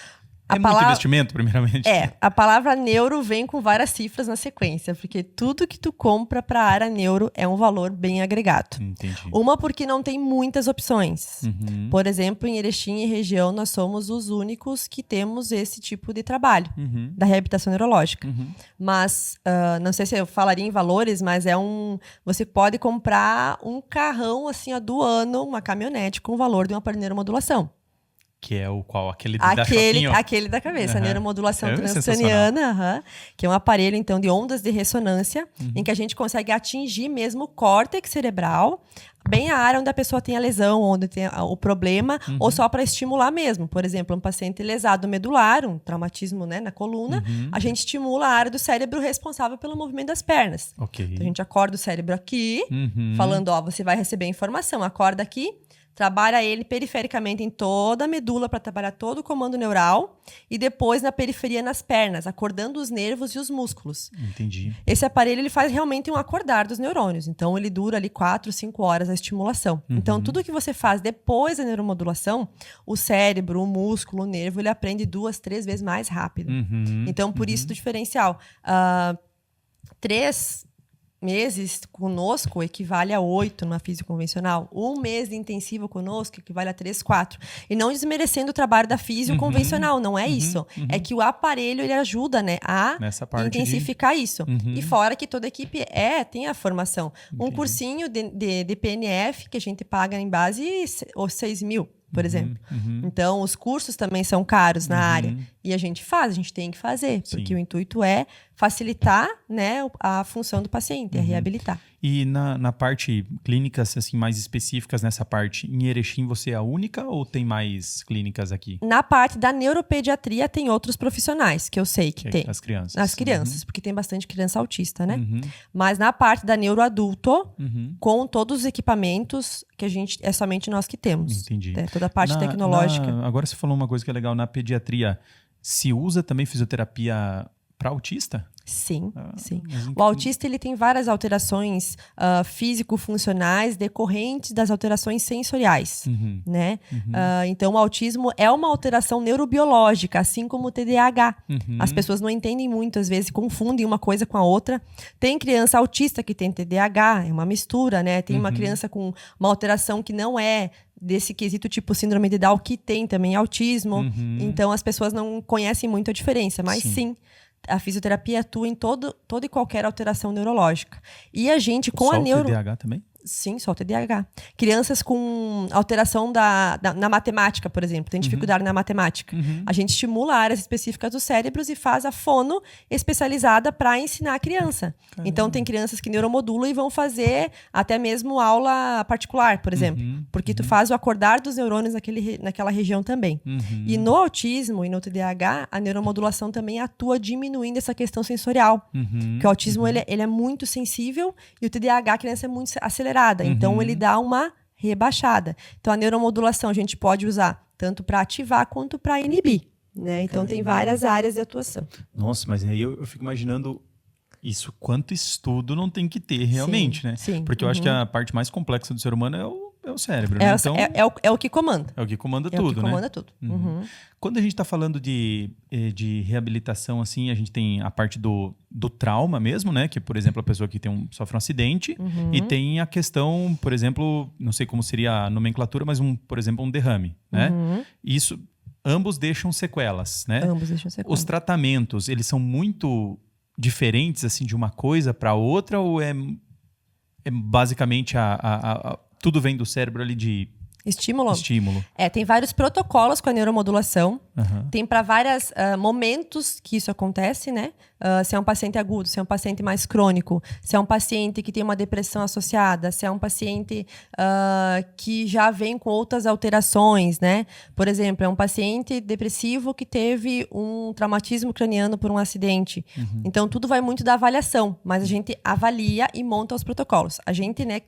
[SPEAKER 1] Muito investimento, primeiramente?
[SPEAKER 2] A palavra neuro vem com várias cifras na sequência, porque tudo que tu compra para a área neuro é um valor bem agregado.
[SPEAKER 1] Entendi.
[SPEAKER 2] Uma, porque não tem muitas opções. Por exemplo, em Erechim e região, nós somos os únicos que temos esse tipo de trabalho, da reabilitação neurológica. Mas, não sei se eu falaria em valores, mas você pode comprar um carrão, assim, do ano, uma caminhonete, com o valor de uma aparelho de neuromodulação.
[SPEAKER 1] Que é o qual? Aquele da choquinho?
[SPEAKER 2] Aquele da cabeça, a neuromodulação transcraniana, que é um aparelho, então, de ondas de ressonância, em que a gente consegue atingir mesmo o córtex cerebral, bem a área onde a pessoa tem a lesão, onde tem o problema, ou só para estimular mesmo. Por exemplo, um paciente lesado medular, um traumatismo, né, na coluna, a gente estimula a área do cérebro responsável pelo movimento das pernas.
[SPEAKER 1] Okay.
[SPEAKER 2] Então, a gente acorda o cérebro aqui, falando, você vai receber informação, acorda aqui, trabalha ele perifericamente em toda a medula para trabalhar todo o comando neural e depois na periferia nas pernas, acordando os nervos e os músculos.
[SPEAKER 1] Entendi.
[SPEAKER 2] Esse aparelho ele faz realmente um acordar dos neurônios. Então, ele dura ali 4, 5 horas a estimulação. Então, tudo que você faz depois da neuromodulação, o cérebro, o músculo, o nervo, ele aprende 2, 3 vezes mais rápido. Então, por isso do diferencial. 3 meses conosco equivale a 8 numa física convencional. 1 mês de intensivo conosco equivale a 3, 4. E não desmerecendo o trabalho da física convencional, não é isso. É que o aparelho, ele ajuda, né, a intensificar isso. E fora que toda equipe tem a formação. Um cursinho de PNF que a gente paga em base, ou 6 mil, por exemplo. Então, os cursos também são caros na área. E a gente tem que fazer, porque o intuito é facilitar, né, a função do paciente, é reabilitar.
[SPEAKER 1] E na parte clínicas assim, mais específicas nessa parte, em Erechim você é a única ou tem mais clínicas aqui?
[SPEAKER 2] Na parte da neuropediatria tem outros profissionais, que eu sei que tem.
[SPEAKER 1] As crianças.
[SPEAKER 2] As crianças, porque tem bastante criança autista, né? Mas na parte da neuroadulto, com todos os equipamentos que é somente nós que temos.
[SPEAKER 1] Entendi.
[SPEAKER 2] Toda a parte tecnológica.
[SPEAKER 1] Agora você falou uma coisa que é legal, na pediatria, se usa também fisioterapia para autista?
[SPEAKER 2] Sim, sim. O autista ele tem várias alterações físico-funcionais decorrentes das alterações sensoriais, né? Então, o autismo é uma alteração neurobiológica, assim como o TDAH. As pessoas não entendem muito, às vezes confundem uma coisa com a outra. Tem criança autista que tem TDAH, é uma mistura, né? Tem uma criança com uma alteração que não é desse quesito tipo síndrome de Down, que tem também autismo. Então, as pessoas não conhecem muito a diferença, mas sim a fisioterapia atua em toda e qualquer alteração neurológica. E a gente, com a neuro...
[SPEAKER 1] Só o TDAH também?
[SPEAKER 2] Sim, só o TDAH. Crianças com alteração na matemática, por exemplo, tem dificuldade na matemática. A gente estimula áreas específicas dos cérebros e faz a fono especializada para ensinar a criança. Caramba. Então, tem crianças que neuromodulam e vão fazer até mesmo aula particular, por exemplo. Porque tu faz o acordar dos neurônios naquela região também. E no autismo e no TDAH, a neuromodulação também atua diminuindo essa questão sensorial. Porque o autismo ele é muito sensível e o TDAH, a criança é muito acelerada. Então, ele dá uma rebaixada. Então, a neuromodulação a gente pode usar tanto para ativar quanto para inibir, né? Então, tem várias áreas de atuação.
[SPEAKER 1] Nossa, mas aí eu fico imaginando isso, quanto estudo não tem que ter realmente, né?
[SPEAKER 2] Sim.
[SPEAKER 1] Porque eu acho que a parte mais complexa do ser humano é o cérebro, né?
[SPEAKER 2] Então, é o que comanda.
[SPEAKER 1] É o que comanda tudo, né?
[SPEAKER 2] É o que comanda tudo.
[SPEAKER 1] Quando a gente está falando de reabilitação, assim, a gente tem a parte do trauma mesmo, né? Que, por exemplo, a pessoa que sofre um acidente e tem a questão, por exemplo, não sei como seria a nomenclatura, mas, por exemplo, um derrame, né? Isso, ambos deixam sequelas, né?
[SPEAKER 2] Ambos deixam sequelas.
[SPEAKER 1] Os tratamentos, eles são muito diferentes, assim, de uma coisa para outra, ou é basicamente tudo vem do cérebro ali de
[SPEAKER 2] estímulo?
[SPEAKER 1] Estímulo.
[SPEAKER 2] Tem vários protocolos com a neuromodulação. Tem para vários momentos que isso acontece, né? Se é um paciente agudo, se é um paciente mais crônico, se é um paciente que tem uma depressão associada, se é um paciente que já vem com outras alterações, né? Por exemplo, é um paciente depressivo que teve um traumatismo craniano por um acidente. Então, tudo vai muito da avaliação, mas a gente avalia e monta os protocolos. A gente, né,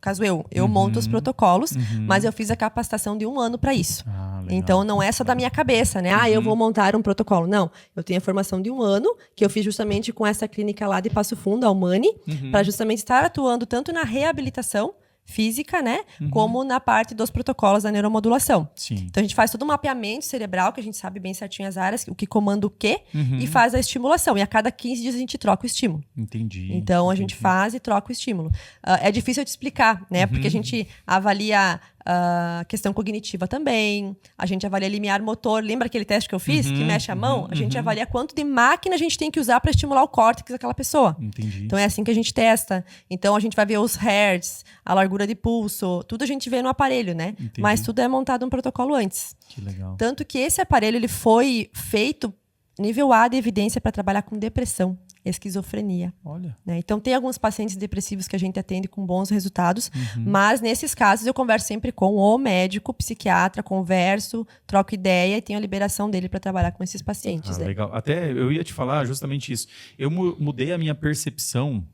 [SPEAKER 2] caso eu monto os protocolos, mas eu fiz a capacitação de 1 ano para isso.
[SPEAKER 1] Legal.
[SPEAKER 2] Então, não é só da minha cabeça, né? Eu vou montar um protocolo. Não, eu tenho a formação de 1 ano, que eu fiz justamente com essa clínica lá de Passo Fundo, a Humani, para justamente estar atuando tanto na reabilitação física, né? Como na parte dos protocolos da neuromodulação.
[SPEAKER 1] Sim.
[SPEAKER 2] Então, a gente faz todo um mapeamento cerebral, que a gente sabe bem certinho as áreas, o que comanda o quê, e faz a estimulação. E a cada 15 dias a gente troca o estímulo.
[SPEAKER 1] Entendi.
[SPEAKER 2] Então, a gente faz e troca o estímulo. É difícil de explicar, né? Porque a gente avalia a questão cognitiva também, a gente avalia limiar motor. Lembra aquele teste que eu fiz, que mexe a mão? A gente avalia quanto de máquina a gente tem que usar para estimular o córtex daquela pessoa.
[SPEAKER 1] Entendi.
[SPEAKER 2] Então, é assim que a gente testa. Então, a gente vai ver os hertz, a largura de pulso, tudo a gente vê no aparelho, né?
[SPEAKER 1] Entendi.
[SPEAKER 2] Mas tudo é montado um protocolo antes.
[SPEAKER 1] Que legal.
[SPEAKER 2] Tanto que esse aparelho ele foi feito nível A de evidência para trabalhar com depressão, esquizofrenia.
[SPEAKER 1] Olha.
[SPEAKER 2] Né? Então, tem alguns pacientes depressivos que a gente atende com bons resultados, mas nesses casos eu converso sempre com o médico, psiquiatra, converso, troco ideia e tenho a liberação dele para trabalhar com esses pacientes. Né?
[SPEAKER 1] Legal. Até eu ia te falar justamente isso. Eu mudei a minha percepção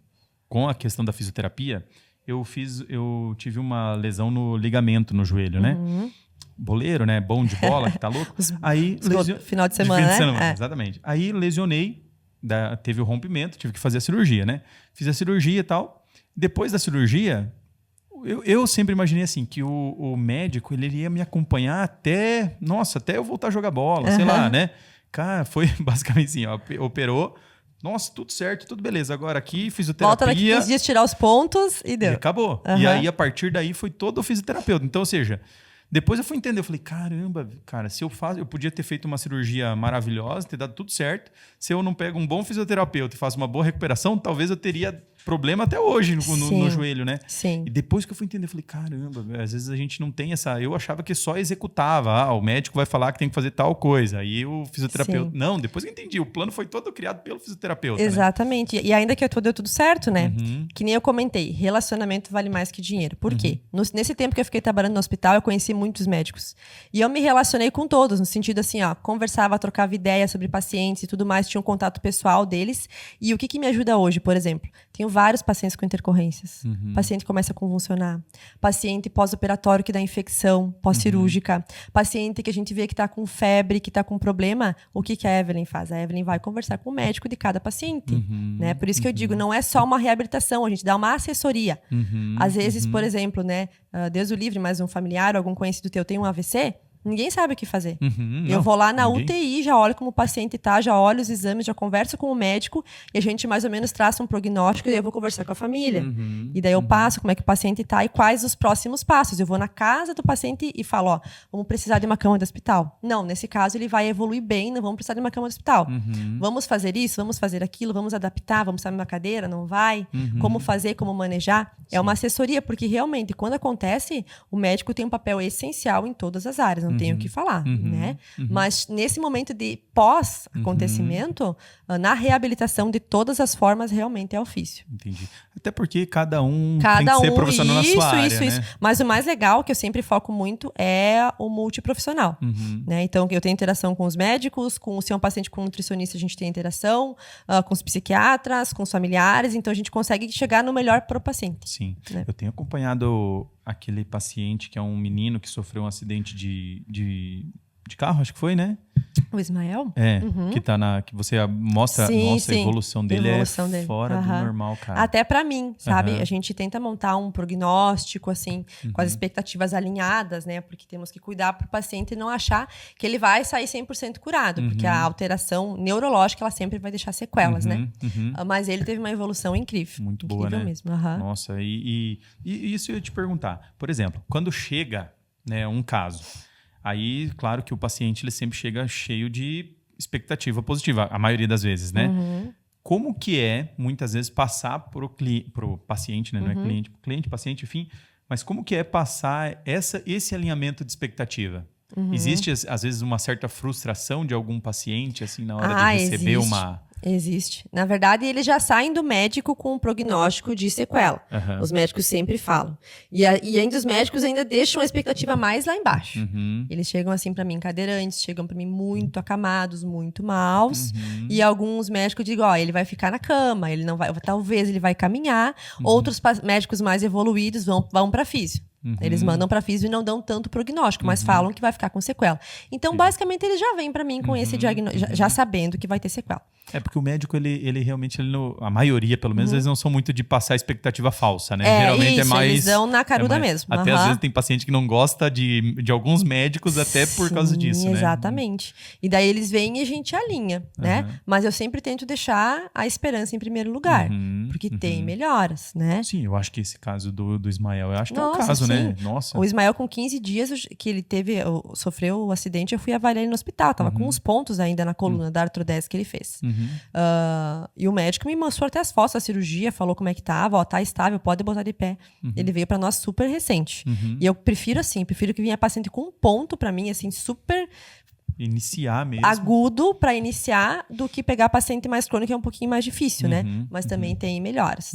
[SPEAKER 1] com a questão da fisioterapia. Eu tive uma lesão no ligamento no joelho, né? Boleiro, né? Bom de bola, que tá louco. Aí,
[SPEAKER 2] final de semana, né?
[SPEAKER 1] Exatamente. Aí lesionei, teve o rompimento, tive que fazer a cirurgia, né? Fiz a cirurgia e tal. Depois da cirurgia, eu sempre imaginei assim, que o médico ele ia me acompanhar até eu voltar a jogar bola, sei lá, né? Cara, foi basicamente assim, ó, operou. Nossa, tudo certo, tudo beleza. Agora aqui, fisioterapia...
[SPEAKER 2] Volta daqui 15 dias, tirar os pontos e deu.
[SPEAKER 1] E acabou. E aí, a partir daí, foi todo o fisioterapeuta. Então, ou seja, depois eu fui entender. Eu falei, caramba, cara, se eu faço... Eu podia ter feito uma cirurgia maravilhosa, ter dado tudo certo. Se eu não pego um bom fisioterapeuta e faço uma boa recuperação, talvez eu teria problema até hoje no joelho, né?
[SPEAKER 2] Sim.
[SPEAKER 1] E depois que eu fui entender, eu falei, caramba, às vezes a gente não tem essa... Eu achava que só executava. O médico vai falar que tem que fazer tal coisa. Aí o fisioterapeuta...
[SPEAKER 2] Sim.
[SPEAKER 1] Não, depois eu entendi. O plano foi todo criado pelo fisioterapeuta.
[SPEAKER 2] Exatamente. Né? E ainda que deu tudo certo, né? Que nem eu comentei, relacionamento vale mais que dinheiro. Por quê? Nesse tempo que eu fiquei trabalhando no hospital, eu conheci muitos médicos. E eu me relacionei com todos, no sentido assim, ó, conversava, trocava ideias sobre pacientes e tudo mais, tinha um contato pessoal deles. E o que me ajuda hoje, por exemplo? Tenho vários pacientes com intercorrências. Paciente começa a convulsionar. Paciente pós-operatório que dá infecção, pós-cirúrgica. Paciente que a gente vê que está com febre, que está com problema. O que a Evelyn faz? A Evelyn vai conversar com o médico de cada paciente. Né? Por isso que eu digo, não é só uma reabilitação, a gente dá uma assessoria. Às vezes, por exemplo, né, Deus o livre, mas um familiar, algum conhecido teu tem um AVC, ninguém sabe o que fazer. Eu vou lá na UTI, já olho como o paciente tá, já olho os exames, já converso com o médico e a gente mais ou menos traça um prognóstico e eu vou conversar com a família. E daí eu passo como é que o paciente tá e quais os próximos passos. Eu vou na casa do paciente e falo, ó, vamos precisar de uma cama de hospital. Não, nesse caso ele vai evoluir bem, não vamos precisar de uma cama de hospital. Vamos fazer isso, vamos fazer aquilo, vamos adaptar, vamos sair numa cadeira, não vai? Como fazer, como manejar? É uma assessoria, porque realmente quando acontece, o médico tem um papel essencial em todas as áreas. Não tenho o que falar, né? Mas nesse momento de pós-acontecimento, na reabilitação de todas as formas, realmente é ofício.
[SPEAKER 1] Entendi. Até porque cada um tem que ser profissional na sua área, né?
[SPEAKER 2] Mas o mais legal, que eu sempre foco muito, é o multiprofissional. Né? Então, eu tenho interação com os médicos, se é um paciente com nutricionista, a gente tem interação, com os psiquiatras, com os familiares. Então, a gente consegue chegar no melhor para o paciente.
[SPEAKER 1] Sim.
[SPEAKER 2] Né?
[SPEAKER 1] Eu tenho acompanhado aquele paciente que é um menino que sofreu um acidente de carro, acho que foi, né?
[SPEAKER 2] O Ismael?
[SPEAKER 1] Que você mostra, a evolução dele fora do normal, cara.
[SPEAKER 2] Até pra mim, sabe? A gente tenta montar um prognóstico, assim, com as expectativas alinhadas, né? Porque temos que cuidar pro paciente e não achar que ele vai sair 100% curado, porque a alteração neurológica, ela sempre vai deixar sequelas, né? Mas ele teve uma evolução incrível.
[SPEAKER 1] Muito boa, né?
[SPEAKER 2] Mesmo.
[SPEAKER 1] Nossa, e isso eu ia te perguntar. Por exemplo, quando chega, né, um caso... Aí, claro que o paciente ele sempre chega cheio de expectativa positiva, a maioria das vezes, né? Como que é, muitas vezes, passar pro paciente, né? Não é cliente, paciente, enfim. Mas como que é passar esse alinhamento de expectativa? Existe, às vezes, uma certa frustração de algum paciente, assim, na hora de receber
[SPEAKER 2] Existe. Na verdade, eles já saem do médico com um prognóstico de sequela.
[SPEAKER 3] Aham.
[SPEAKER 2] Os médicos sempre falam. E ainda os médicos ainda deixam a expectativa mais lá embaixo.
[SPEAKER 3] Uhum.
[SPEAKER 2] Eles chegam assim pra mim cadeirantes, chegam pra mim muito acamados, muito maus.
[SPEAKER 3] Uhum.
[SPEAKER 2] E alguns médicos dizem, ó, ele vai ficar na cama, ele não vai, talvez ele vai caminhar. Outros médicos mais evoluídos vão pra físio.
[SPEAKER 3] Uhum.
[SPEAKER 2] Eles mandam pra físio e não dão tanto prognóstico, mas falam que vai ficar com sequela. Então, basicamente, eles já vêm pra mim com esse diagnóstico, já sabendo que vai ter sequela.
[SPEAKER 3] É porque o médico, ele realmente, a maioria, pelo menos, eles não são muito de passar expectativa falsa, né? Geralmente é
[SPEAKER 2] isso,
[SPEAKER 3] mais...
[SPEAKER 2] eles dão na caruda mesmo.
[SPEAKER 3] Até às vezes tem paciente que não gosta de alguns médicos até por causa disso, né?
[SPEAKER 2] Exatamente. E daí eles vêm e a gente alinha, né? Mas eu sempre tento deixar a esperança em primeiro lugar. Porque tem melhoras, né?
[SPEAKER 3] Sim, eu acho que esse caso do Ismael, eu acho que é o
[SPEAKER 2] Nossa,
[SPEAKER 3] caso,
[SPEAKER 2] sim.
[SPEAKER 3] né? Nossa.
[SPEAKER 2] O Ismael, com 15 dias que ele sofreu o acidente, eu fui avaliar ele no hospital. Tava com uns pontos ainda na coluna da artrodese que ele fez. E o médico me mostrou até as fotos da cirurgia, falou como é que tava, ó, tá estável, pode botar de pé. Ele veio pra nós super recente. E eu prefiro que vinha paciente com um ponto pra mim, assim, super
[SPEAKER 3] iniciar mesmo.
[SPEAKER 2] agudo pra iniciar, do que pegar paciente mais crônico, que é um pouquinho mais difícil, né? Mas também tem melhoras.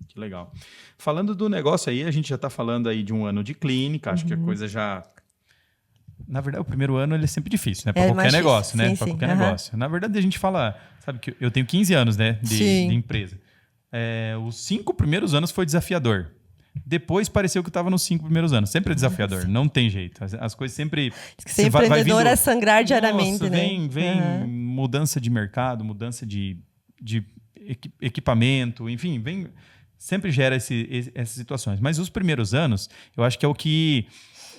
[SPEAKER 3] Que legal. Falando do negócio aí, a gente já tá falando aí de um ano de clínica, acho que a coisa já... Na verdade, o primeiro ano ele é sempre difícil, né? Para qualquer negócio, né? Para qualquer negócio. Na verdade, a gente fala... Sabe que eu tenho 15 anos, né? De empresa. Os 5 primeiros anos foi desafiador. Depois pareceu que eu estava nos 5 primeiros anos. Sempre é desafiador. Não tem jeito. As coisas sempre...
[SPEAKER 2] Ser empreendedor é sangrar diariamente, né?
[SPEAKER 3] Vem mudança de mercado, mudança de equipamento, enfim, sempre gera essas situações. Mas os primeiros anos, eu acho que é o que...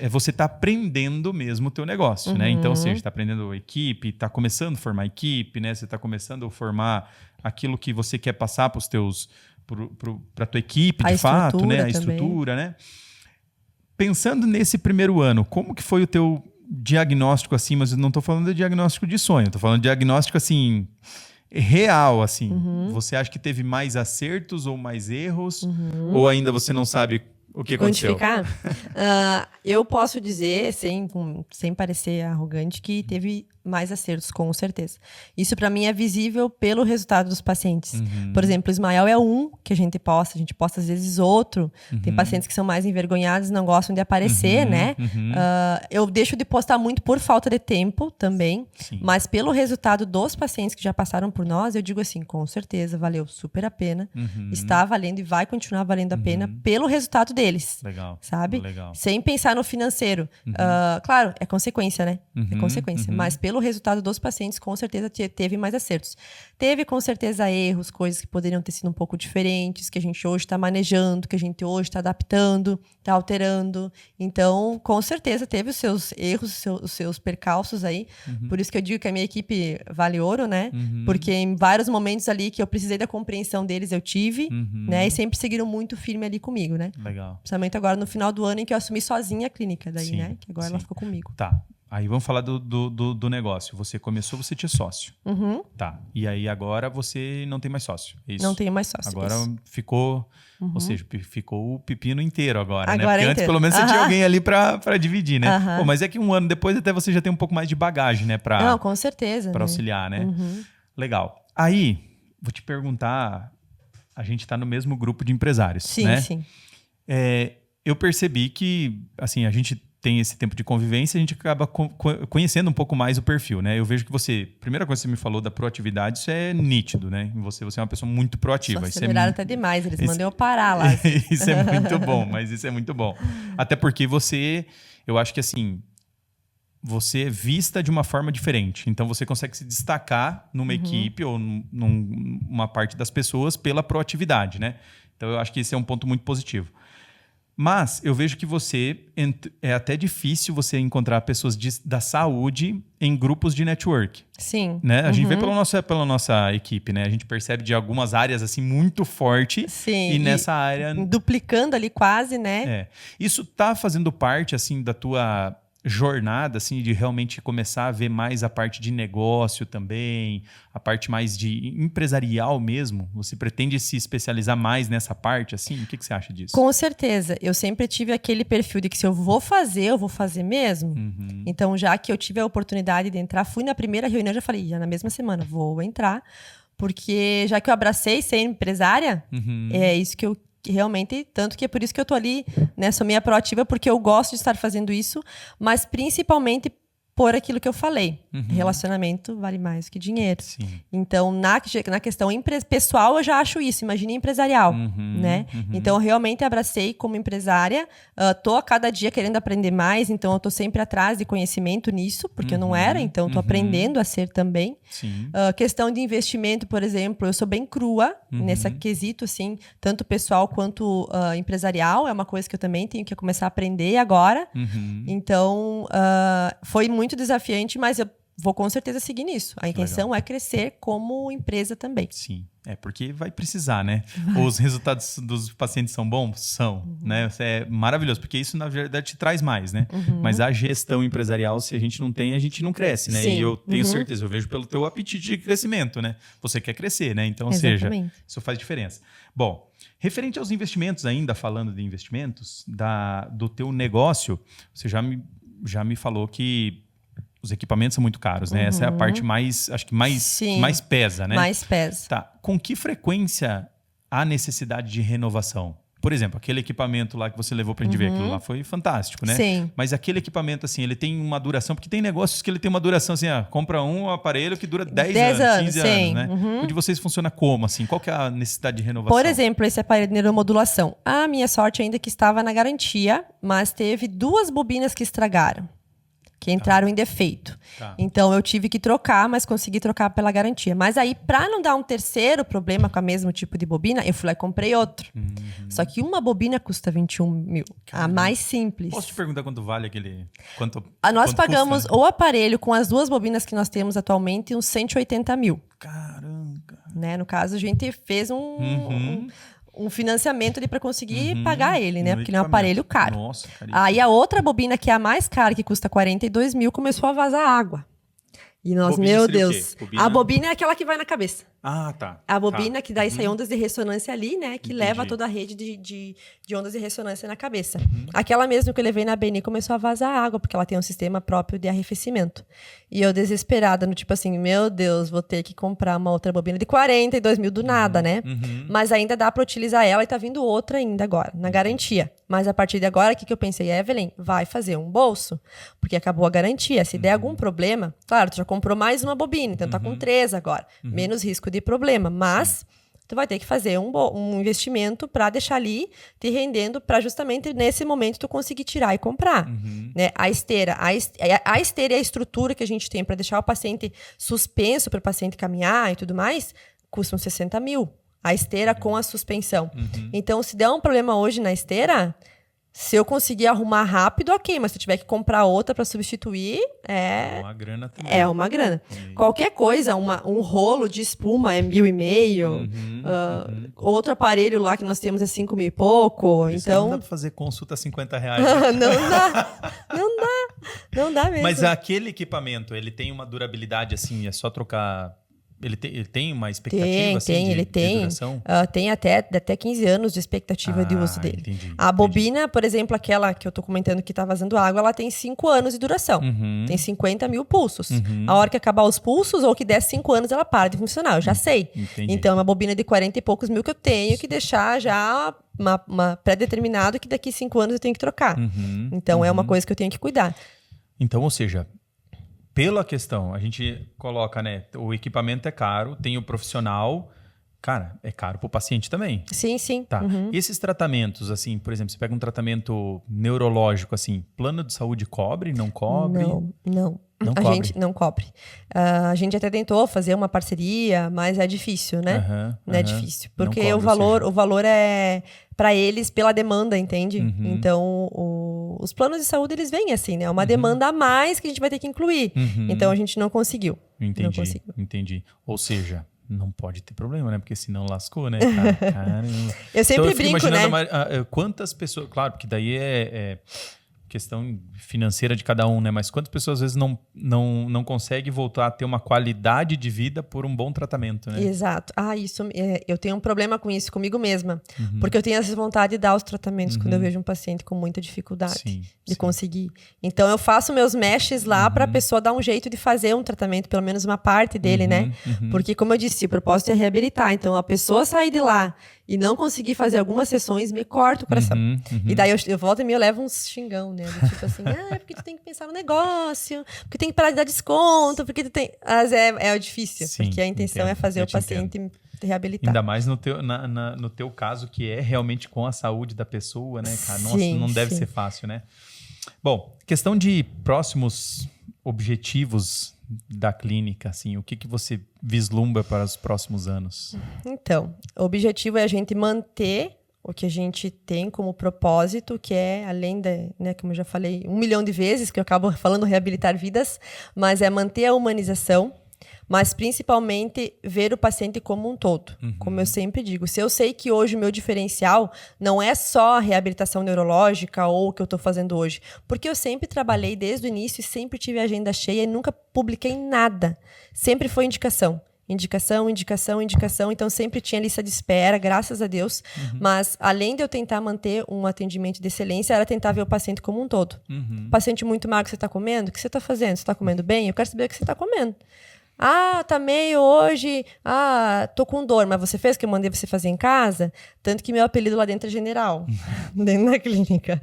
[SPEAKER 3] você está aprendendo mesmo o teu negócio, né? Então, você está aprendendo equipe, está começando a formar equipe, né? Você está começando a formar aquilo que você quer passar para os teus, para a tua equipe, de fato, né? A estrutura, né? Pensando nesse primeiro ano, como que foi o teu diagnóstico, assim? Mas eu não estou falando de diagnóstico de sonho, estou falando de diagnóstico, assim, real, assim. Você acha que teve mais acertos ou mais erros? Ou ainda você não sabe o que aconteceu?
[SPEAKER 2] Eu posso dizer, sem parecer arrogante, que teve mais acertos, com certeza. Isso, para mim, é visível pelo resultado dos pacientes. Por exemplo, o Ismael é um que a gente posta às vezes outro. Tem pacientes que são mais envergonhados e não gostam de aparecer, né? Eu deixo de postar muito por falta de tempo também.
[SPEAKER 3] Sim.
[SPEAKER 2] Mas pelo resultado dos pacientes que já passaram por nós, eu digo assim, com certeza, valeu super a pena. Está valendo e vai continuar valendo a pena pelo resultado deles.
[SPEAKER 3] Legal.
[SPEAKER 2] Sabe?
[SPEAKER 3] Legal.
[SPEAKER 2] Sem pensar no financeiro. Claro, é consequência, né? É consequência. Mas pelo resultado dos pacientes, com certeza teve mais acertos. Teve, com certeza, erros, coisas que poderiam ter sido um pouco diferentes, que a gente hoje está manejando, que a gente hoje está adaptando, está alterando. Então, com certeza, teve os seus erros, os seus percalços aí. Por isso que eu digo que a minha equipe vale ouro, né? Porque em vários momentos ali que eu precisei da compreensão deles, eu tive, né? E sempre seguiram muito firme ali comigo, né?
[SPEAKER 3] Legal.
[SPEAKER 2] Principalmente agora no final do ano, em que eu assumi sozinha a clínica daí, né? Que agora ela ficou comigo.
[SPEAKER 3] Tá. Aí vamos falar do negócio. Você começou, você tinha sócio. Tá. E aí agora você não tem mais sócio. É isso?
[SPEAKER 2] Não tenho mais sócio.
[SPEAKER 3] Agora
[SPEAKER 2] isso.
[SPEAKER 3] ficou... Ou seja, ficou o pepino inteiro agora, né?
[SPEAKER 2] Agora
[SPEAKER 3] Porque antes, pelo menos, você tinha alguém ali pra dividir, né? Pô, mas é que um ano depois até você já tem um pouco mais de bagagem, né?
[SPEAKER 2] Não, com certeza.
[SPEAKER 3] Pra auxiliar, né? Legal. Aí, vou te perguntar... A gente tá no mesmo grupo de empresários, né?
[SPEAKER 2] Sim.
[SPEAKER 3] Eu percebi que, assim, a gente tem esse tempo de convivência, a gente acaba conhecendo um pouco mais o perfil, né? Eu vejo que você... Primeira coisa que você me falou da proatividade, isso é nítido, né? Você é uma pessoa muito proativa.
[SPEAKER 2] Só aceleraram até demais, eles mandam eu parar lá.
[SPEAKER 3] Isso é muito bom, mas isso é muito bom. Até porque eu acho que assim, você é vista de uma forma diferente. Então, você consegue se destacar numa equipe ou numa parte das pessoas pela proatividade, né? Então, eu acho que esse é um ponto muito positivo. Mas eu vejo que é até difícil você encontrar pessoas da saúde em grupos de network.
[SPEAKER 2] Sim.
[SPEAKER 3] Né? A gente vê pela nossa equipe, né? A gente percebe de algumas áreas assim muito forte.
[SPEAKER 2] Sim.
[SPEAKER 3] E nessa área...
[SPEAKER 2] Duplicando ali quase, né?
[SPEAKER 3] Isso tá fazendo parte assim da tua jornada, assim, de realmente começar a ver mais a parte de negócio também, a parte mais de empresarial mesmo? Você pretende se especializar mais nessa parte, assim? O que você acha disso?
[SPEAKER 2] Com certeza. Eu sempre tive aquele perfil de que se eu vou fazer mesmo. Então, já que eu tive a oportunidade de entrar, fui na primeira reunião, já falei, já na mesma semana, vou entrar, Porque já que eu abracei ser empresária,
[SPEAKER 3] Uhum.
[SPEAKER 2] é isso que eu realmente... Tanto que é por isso que eu tô ali, né? Sou meio proativa, porque eu gosto de estar fazendo isso, mas principalmente por aquilo que eu falei.
[SPEAKER 3] Uhum.
[SPEAKER 2] Relacionamento vale mais que dinheiro.
[SPEAKER 3] Sim.
[SPEAKER 2] Então, na questão pessoal, eu já acho isso. Imagine empresarial,
[SPEAKER 3] Uhum,
[SPEAKER 2] né?
[SPEAKER 3] uhum.
[SPEAKER 2] Então, eu realmente abracei como empresária. Tô a cada dia querendo aprender mais. Então, eu tô sempre atrás de conhecimento nisso, porque eu não era. Então, tô aprendendo a ser também.
[SPEAKER 3] Sim.
[SPEAKER 2] Questão de investimento, por exemplo, eu sou bem crua nesse quesito, assim. Tanto pessoal quanto empresarial. É uma coisa que eu também tenho que começar a aprender agora.
[SPEAKER 3] Uhum.
[SPEAKER 2] Então, foi muito desafiante, mas eu vou com certeza seguir nisso. A intenção é crescer como empresa também.
[SPEAKER 3] Sim, porque vai precisar, né? Os resultados dos pacientes são bons? São, né? Isso é maravilhoso, porque isso, na verdade, te traz mais, né? Mas a gestão empresarial, se a gente não tem, a gente não cresce, né?
[SPEAKER 2] Sim.
[SPEAKER 3] E eu tenho certeza, eu vejo pelo teu apetite de crescimento, né? Você quer crescer, né? Então, ou seja,
[SPEAKER 2] Exatamente.
[SPEAKER 3] isso faz diferença. Bom, referente aos investimentos ainda, falando de investimentos, do teu negócio, você já me falou que os equipamentos são muito caros, né? Essa é a parte mais, acho que
[SPEAKER 2] Sim.
[SPEAKER 3] mais pesa, né?
[SPEAKER 2] Mais pesa.
[SPEAKER 3] Tá. Com que frequência há necessidade de renovação? Por exemplo, aquele equipamento lá que você levou pra gente ver, aquilo lá foi fantástico, né?
[SPEAKER 2] Sim.
[SPEAKER 3] Mas aquele equipamento, assim, ele tem uma duração, porque tem negócios que ele tem uma duração assim, compra um aparelho que dura 10 anos, 15
[SPEAKER 2] sim.
[SPEAKER 3] anos, né? O de vocês funciona como, assim? Qual que é a necessidade de renovação?
[SPEAKER 2] Por exemplo, esse aparelho de neuromodulação. A minha sorte ainda é que estava na garantia, mas teve 2 bobinas que estragaram. Que entraram em defeito.
[SPEAKER 3] Tá.
[SPEAKER 2] Então, eu tive que trocar, mas consegui trocar pela garantia. Mas aí, para não dar um terceiro problema com o mesmo tipo de bobina, eu fui lá e comprei outro. Só que uma bobina custa 21 mil. A mais simples.
[SPEAKER 3] Posso te perguntar quanto vale aquele...
[SPEAKER 2] Nós
[SPEAKER 3] quanto
[SPEAKER 2] pagamos
[SPEAKER 3] custa, né?
[SPEAKER 2] o aparelho com as 2 bobinas que nós temos atualmente uns 180 mil.
[SPEAKER 3] Caramba!
[SPEAKER 2] Né? No caso, a gente fez um financiamento ali para conseguir pagar ele, né?
[SPEAKER 3] No
[SPEAKER 2] Porque ele é um
[SPEAKER 3] equipamento.
[SPEAKER 2] aparelho caro.
[SPEAKER 3] Nossa, caríssimo.
[SPEAKER 2] Aí a outra bobina, que é a mais cara, que custa 42 mil, começou a vazar água. E nós,
[SPEAKER 3] Bobina
[SPEAKER 2] meu
[SPEAKER 3] seria o quê?
[SPEAKER 2] Deus.
[SPEAKER 3] Bobina?
[SPEAKER 2] A bobina é aquela que vai na cabeça.
[SPEAKER 3] Ah, tá.
[SPEAKER 2] A bobina que daí
[SPEAKER 3] Uhum.
[SPEAKER 2] sai ondas de ressonância ali, né? Que leva toda a rede de ondas de ressonância na cabeça. Aquela mesmo que eu levei na BNI começou a vazar água, porque ela tem um sistema próprio de arrefecimento. E eu desesperada, no tipo assim, meu Deus, vou ter que comprar uma outra bobina de 42 mil do nada, né? Mas ainda dá para utilizar ela e tá vindo outra ainda agora, na garantia. Mas a partir de agora, o que eu pensei? Evelyn, vai fazer um bolso, porque acabou a garantia. Se der algum problema, claro, tu já comprou mais uma bobina, então tá com 3 agora. Menos risco de problema, mas tu vai ter que fazer um investimento para deixar ali te rendendo para justamente nesse momento tu conseguir tirar e comprar. Né? A esteira e a estrutura que a gente tem para deixar o paciente suspenso para o paciente caminhar e tudo mais, custam 60 mil. A esteira com a suspensão. Então, se der um problema hoje na esteira, se eu conseguir arrumar rápido, ok. Mas se eu tiver que comprar outra para substituir,
[SPEAKER 3] É uma grana também.
[SPEAKER 2] é uma grana. Qualquer coisa, um rolo de espuma é 1.500. Outro aparelho lá que nós temos é 5 mil e pouco.
[SPEAKER 3] Isso aí não dá
[SPEAKER 2] Então,
[SPEAKER 3] pra fazer consulta a 50 reais. Né?
[SPEAKER 2] não dá mesmo.
[SPEAKER 3] Mas aquele equipamento, ele tem uma durabilidade assim, é só trocar... Ele tem uma expectativa assim,
[SPEAKER 2] ele
[SPEAKER 3] de
[SPEAKER 2] tem.
[SPEAKER 3] duração?
[SPEAKER 2] Tem até 15 anos de expectativa de uso dele.
[SPEAKER 3] Entendi,
[SPEAKER 2] A bobina, por exemplo, aquela que eu tô comentando que tá vazando água, ela tem 5 anos de duração. Tem 50 mil pulsos. A hora que acabar os pulsos, ou que der 5 anos, ela para de funcionar. Eu já sei.
[SPEAKER 3] Entendi.
[SPEAKER 2] Então, é uma bobina de 40 e poucos mil que eu tenho que deixar já uma pré-determinado que daqui 5 anos eu tenho que trocar. Então, é uma coisa que eu tenho que cuidar.
[SPEAKER 3] Então, ou seja, pela questão, a gente coloca, né? O equipamento é caro, tem o profissional. Cara, é caro pro paciente também.
[SPEAKER 2] Sim, sim.
[SPEAKER 3] Tá. Esses tratamentos, assim, por exemplo, você pega um tratamento neurológico, assim, plano de saúde cobre, não cobre?
[SPEAKER 2] Não.
[SPEAKER 3] Não
[SPEAKER 2] A
[SPEAKER 3] cobre.
[SPEAKER 2] gente não cobre. A gente até tentou fazer uma parceria, mas é difícil, né? Não é difícil. Porque
[SPEAKER 3] Não cobre,
[SPEAKER 2] o valor é para eles pela demanda, entende? Então, os planos de saúde, eles vêm assim, né? É uma demanda a mais que a gente vai ter que incluir. Então, a gente não conseguiu. Não conseguiu.
[SPEAKER 3] Entendi. Ou seja, não pode ter problema, né? Porque senão lascou, né? Cara? Caramba.
[SPEAKER 2] Eu sempre
[SPEAKER 3] Então,
[SPEAKER 2] brinco, né?
[SPEAKER 3] quantas pessoas... Claro, porque daí questão financeira de cada um, né? Mas quantas pessoas às vezes não conseguem voltar a ter uma qualidade de vida por um bom tratamento, né?
[SPEAKER 2] Exato. Eu tenho um problema com isso comigo mesma. Porque eu tenho essa vontade de dar os tratamentos quando eu vejo um paciente com muita dificuldade de conseguir. Então, eu faço meus meshes lá para a pessoa dar um jeito de fazer um tratamento, pelo menos uma parte dele, né? Porque, como eu disse, o propósito é reabilitar. Então, a pessoa sair de lá e não conseguir fazer algumas sessões, me corta o coração. E daí eu volto e eu levo uns xingão, né? Do tipo assim, porque tu tem que pensar no negócio, porque tem que parar de dar desconto, porque tu tem... Mas é difícil, porque a intenção é fazer o paciente reabilitar.
[SPEAKER 3] Ainda mais no teu caso, que é realmente com a saúde da pessoa, né, cara? Nossa, não deve ser fácil, né? Bom, questão de próximos objetivos da clínica, assim, o que você vislumbra para os próximos anos?
[SPEAKER 2] Então, o objetivo é a gente manter o que a gente tem como propósito, que é, além da, né, como eu já falei 1 milhão de vezes, que eu acabo falando reabilitar vidas, mas é manter a humanização, mas principalmente ver o paciente como um todo. Como eu sempre digo, se eu sei que hoje o meu diferencial não é só a reabilitação neurológica ou o que eu estou fazendo hoje, porque eu sempre trabalhei desde o início e sempre tive a agenda cheia e nunca publiquei nada. Sempre foi indicação. Indicação, então sempre tinha lista de espera, graças a Deus, mas além de eu tentar manter um atendimento de excelência, era tentar ver o paciente como um todo. Paciente muito magro, você está comendo? O que você está fazendo? Você está comendo bem? Eu quero saber o que você está comendo. Tá meio hoje, tô com dor, mas você fez o que eu mandei você fazer em casa? Tanto que meu apelido lá dentro é General, dentro da clínica.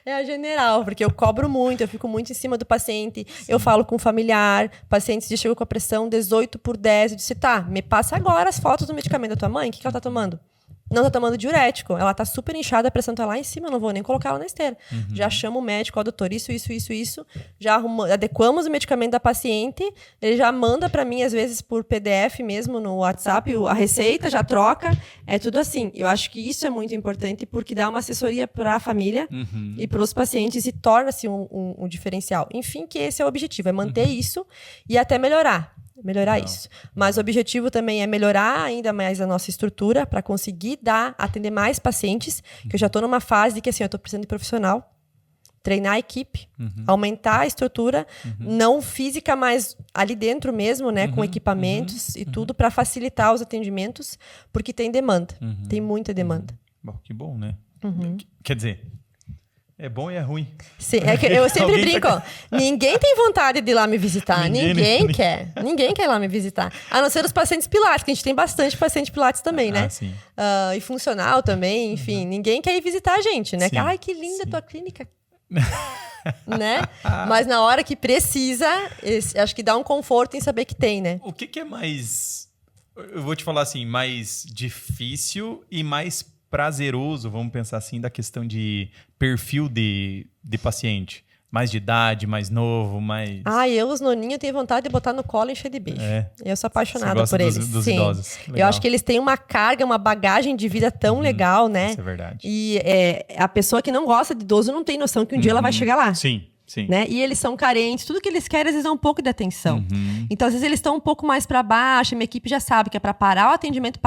[SPEAKER 2] É a General, porque eu cobro muito, eu fico muito em cima do paciente, eu falo com o familiar, paciente já chegou com a pressão 18/10, eu disse, me passa agora as fotos do medicamento da tua mãe, o que ela tá tomando? Não tá tomando diurético, ela tá super inchada, a pressão tá lá em cima, eu não vou nem colocar ela na esteira. Já chamo o médico, doutor, isso, já adequamos o medicamento da paciente, ele já manda para mim, às vezes, por PDF mesmo, no WhatsApp, a receita, já troca, é tudo assim. Eu acho que isso é muito importante, porque dá uma assessoria para a família e para os pacientes e torna-se um diferencial. Enfim, que esse é o objetivo, é manter isso e até melhorar isso. Mas o objetivo também é melhorar ainda mais a nossa estrutura para conseguir atender mais pacientes, que eu já estou numa fase de que assim, eu estou precisando de profissional, treinar a equipe, aumentar a estrutura, não física, mas ali dentro mesmo, né, com equipamentos e tudo para facilitar os atendimentos, porque tem demanda, tem muita demanda.
[SPEAKER 3] Bom, que bom, né? Quer dizer... É bom e é ruim.
[SPEAKER 2] Sim, é que eu sempre brinco. Ninguém tem vontade de ir lá me visitar. Ninguém quer. Ninguém quer ir lá me visitar. A não ser os pacientes pilates, que a gente tem bastante paciente pilates também, né?
[SPEAKER 3] Sim.
[SPEAKER 2] E funcional também, enfim. Ninguém quer ir visitar a gente, né? Ai, que linda a tua clínica. Né? Mas na hora que precisa, acho que dá um conforto em saber que tem, né?
[SPEAKER 3] O que é mais... Eu vou te falar assim, mais difícil e mais prazeroso, vamos pensar assim, da questão de perfil de paciente? Mais de idade, mais novo, mais...
[SPEAKER 2] Os noninhos, eu tenho vontade de botar no colo e encher de beijo. Eu sou apaixonada por eles.
[SPEAKER 3] Dos idosos.
[SPEAKER 2] Eu acho que eles têm uma carga, uma bagagem de vida tão legal, né?
[SPEAKER 3] Isso é verdade.
[SPEAKER 2] E a pessoa que não gosta de idoso não tem noção que um dia ela vai chegar lá.
[SPEAKER 3] Sim.
[SPEAKER 2] Né? E eles são carentes, tudo que eles querem, às vezes, é um pouco de atenção. Então, às vezes, eles estão um pouco mais para baixo, a minha equipe já sabe que é para parar o atendimento,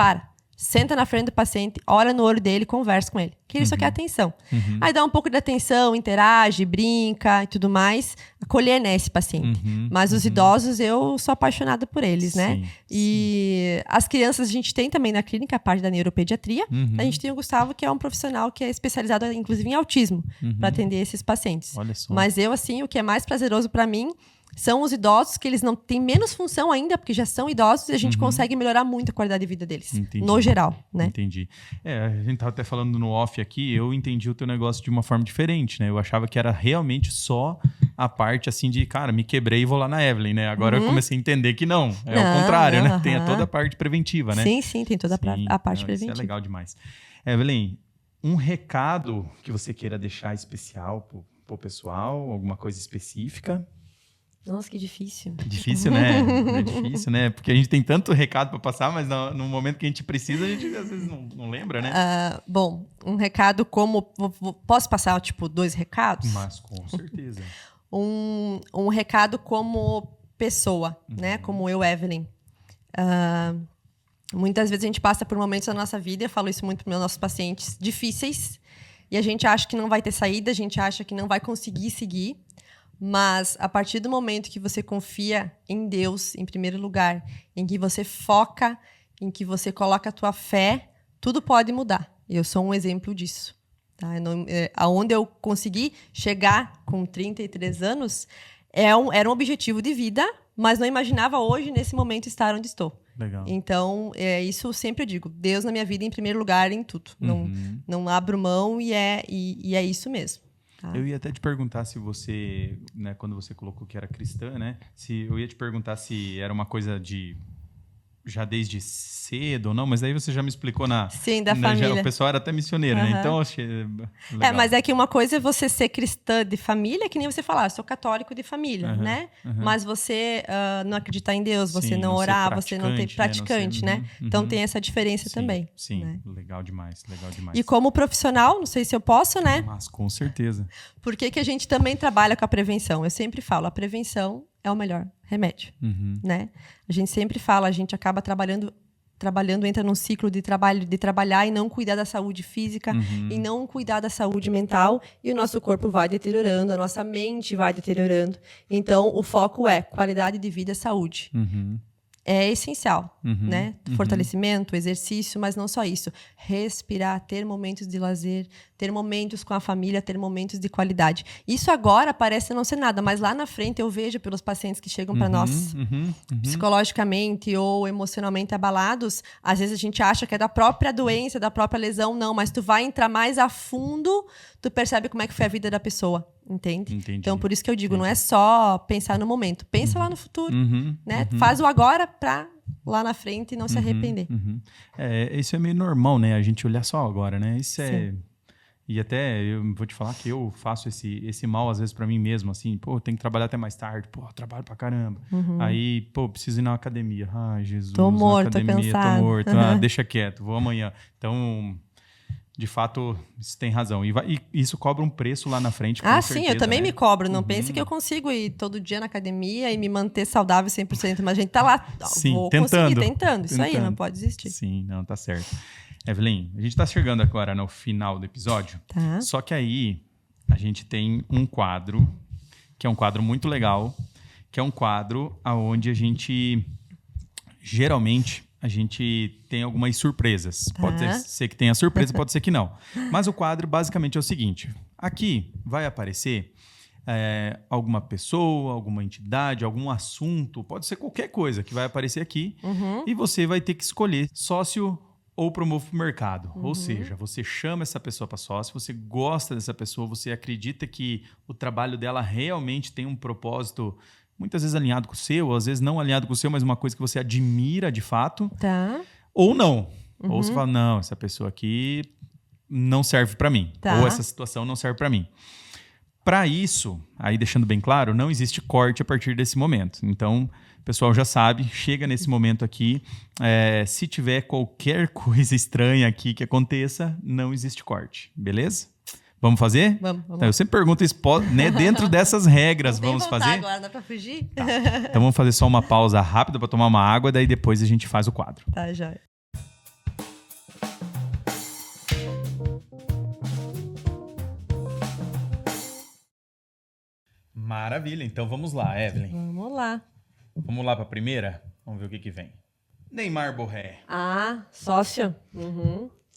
[SPEAKER 2] senta na frente do paciente, olha no olho dele, conversa com ele. Que ele só quer atenção. Aí dá um pouco de atenção, interage, brinca e tudo mais. Acolher, né, esse paciente. Mas os idosos, eu sou apaixonada por eles, né? E as crianças, a gente tem também na clínica a parte da neuropediatria. A gente tem o Gustavo, que é um profissional que é especializado, inclusive, em autismo, para atender esses pacientes.
[SPEAKER 3] Olha só.
[SPEAKER 2] Mas eu, assim, o que é mais prazeroso para mim são os idosos, que eles não têm menos função ainda, porque já são idosos, e a gente consegue melhorar muito a qualidade de vida deles. No geral, né?
[SPEAKER 3] Entendi. A gente tava até falando no off aqui, eu entendi o teu negócio de uma forma diferente, né? Eu achava que era realmente só a parte, assim, de, cara, me quebrei e vou lá na Evelyn, né? Agora eu comecei a entender que não. É o contrário, né? Tem toda a parte preventiva, né?
[SPEAKER 2] Sim, tem toda a parte preventiva.
[SPEAKER 3] Isso é legal demais. Evelyn, um recado que você queira deixar especial pro pessoal, alguma coisa específica?
[SPEAKER 2] Nossa, que difícil.
[SPEAKER 3] Difícil, né? É difícil, né? Porque a gente tem tanto recado para passar, mas no momento que a gente precisa, a gente às vezes não lembra, né?
[SPEAKER 2] Bom, um recado como... Posso passar, 2 recados?
[SPEAKER 3] Mas com certeza.
[SPEAKER 2] Um recado como pessoa, né? Como eu, Evelyn. Muitas vezes a gente passa por momentos da nossa vida, eu falo isso muito para os meus nossos pacientes, difíceis, E a gente acha que não vai ter saída, a gente acha que não vai conseguir seguir. Mas a partir do momento que você confia em Deus, em primeiro lugar, em que você foca, em que você coloca a tua fé, tudo pode mudar. Eu sou um exemplo disso. Tá? Aonde eu consegui chegar com 33 anos era um objetivo de vida, mas não imaginava hoje, nesse momento, estar onde estou.
[SPEAKER 3] Legal.
[SPEAKER 2] Então, isso eu sempre digo. Deus na minha vida em primeiro lugar em tudo. Não abro mão e é isso mesmo. Tá?
[SPEAKER 3] Eu ia até te perguntar se você, né, quando você colocou que era cristã, né? Eu ia te perguntar se era uma coisa de já desde cedo ou não, mas aí você já me explicou
[SPEAKER 2] Sim, da família.
[SPEAKER 3] O pessoal era até missioneiro, né? Então, achei legal.
[SPEAKER 2] Mas é que uma coisa é você ser cristã de família, que nem você falar, eu sou católico de família, né? Mas você não acreditar em Deus, você não orar, você não ter praticante, né? Então tem essa diferença também.
[SPEAKER 3] Sim,
[SPEAKER 2] né?
[SPEAKER 3] legal demais.
[SPEAKER 2] E como profissional, não sei se eu posso, né?
[SPEAKER 3] Mas com certeza.
[SPEAKER 2] Por que a gente também trabalha com a prevenção? Eu sempre falo, a prevenção é o melhor remédio, né? A gente sempre fala, a gente acaba trabalhando, entra num ciclo de trabalhar e não cuidar da saúde física e não cuidar da saúde mental, e o nosso corpo vai deteriorando, a nossa mente vai deteriorando. Então, o foco é qualidade de vida e saúde. É essencial, né? Fortalecimento, exercício, mas não só isso. Respirar, ter momentos de lazer, ter momentos com a família, ter momentos de qualidade. Isso agora parece não ser nada, mas lá na frente eu vejo pelos pacientes que chegam para nós psicologicamente ou emocionalmente abalados, às vezes a gente acha que é da própria doença, da própria lesão, não, mas tu vai entrar mais a fundo, tu percebe como é que foi a vida da pessoa. Entende?
[SPEAKER 3] Entendi.
[SPEAKER 2] Então, por isso que eu digo, não é só pensar no momento. Pensa lá no futuro, né? Faz o agora pra lá na frente não se arrepender.
[SPEAKER 3] Isso é meio normal, né? A gente olhar só agora, né? Isso é...
[SPEAKER 2] Sim.
[SPEAKER 3] E até, eu vou te falar que eu faço esse mal, às vezes, pra mim mesmo, assim. Pô, tem que trabalhar até mais tarde. Pô, trabalho pra caramba. Aí, pô, preciso ir na academia. Ai, Jesus.
[SPEAKER 2] Tô morto, tô
[SPEAKER 3] academia,
[SPEAKER 2] cansado.
[SPEAKER 3] tô morto. Deixa quieto, vou amanhã. Então... De fato, você tem razão. E isso cobra um preço lá na frente, com certeza,
[SPEAKER 2] sim, eu também
[SPEAKER 3] né?
[SPEAKER 2] me cobro. Não pense que eu consigo ir todo dia na academia e me manter saudável 100%. Mas a gente tá lá,
[SPEAKER 3] Sim,
[SPEAKER 2] vou
[SPEAKER 3] tentando.
[SPEAKER 2] conseguir, tentando. Isso aí, não pode desistir.
[SPEAKER 3] Sim, não, tá certo. Evelyn, a gente tá chegando agora no final do episódio.
[SPEAKER 2] Tá.
[SPEAKER 3] Só que aí, a gente tem um quadro, que é um quadro muito legal, que é um quadro onde a gente, geralmente... A gente tem algumas surpresas. Pode ser que tenha surpresa, pode ser que não. Mas o quadro basicamente é o seguinte. Aqui vai aparecer alguma pessoa, alguma entidade, algum assunto. Pode ser qualquer coisa que vai aparecer aqui. E você vai ter que escolher sócio ou promovo para o mercado. Ou seja, você chama essa pessoa para sócio, você gosta dessa pessoa, você acredita que o trabalho dela realmente tem um propósito... Muitas vezes alinhado com o seu, às vezes não alinhado com o seu, mas uma coisa que você admira de fato.
[SPEAKER 2] Tá.
[SPEAKER 3] Ou não. Ou você fala, não, essa pessoa aqui não serve para mim.
[SPEAKER 2] Tá.
[SPEAKER 3] Ou essa situação não serve para mim. Para isso, aí deixando bem claro, não existe corte a partir desse momento. Então, o pessoal já sabe, chega nesse momento aqui, se tiver qualquer coisa estranha aqui que aconteça, não existe corte. Beleza? Vamos fazer?
[SPEAKER 2] Vamos.
[SPEAKER 3] Eu sempre pergunto isso, né, dentro dessas regras,
[SPEAKER 2] Vamos
[SPEAKER 3] fazer?
[SPEAKER 2] Agora, dá pra fugir?
[SPEAKER 3] Tá. Então vamos fazer só uma pausa rápida para tomar uma água, daí depois a gente faz o quadro.
[SPEAKER 2] Tá, já.
[SPEAKER 3] Maravilha, então vamos lá, Evelyn.
[SPEAKER 2] Vamos lá.
[SPEAKER 3] Vamos lá para a primeira? Vamos ver o que vem. Neymar Borré.
[SPEAKER 2] Sócio.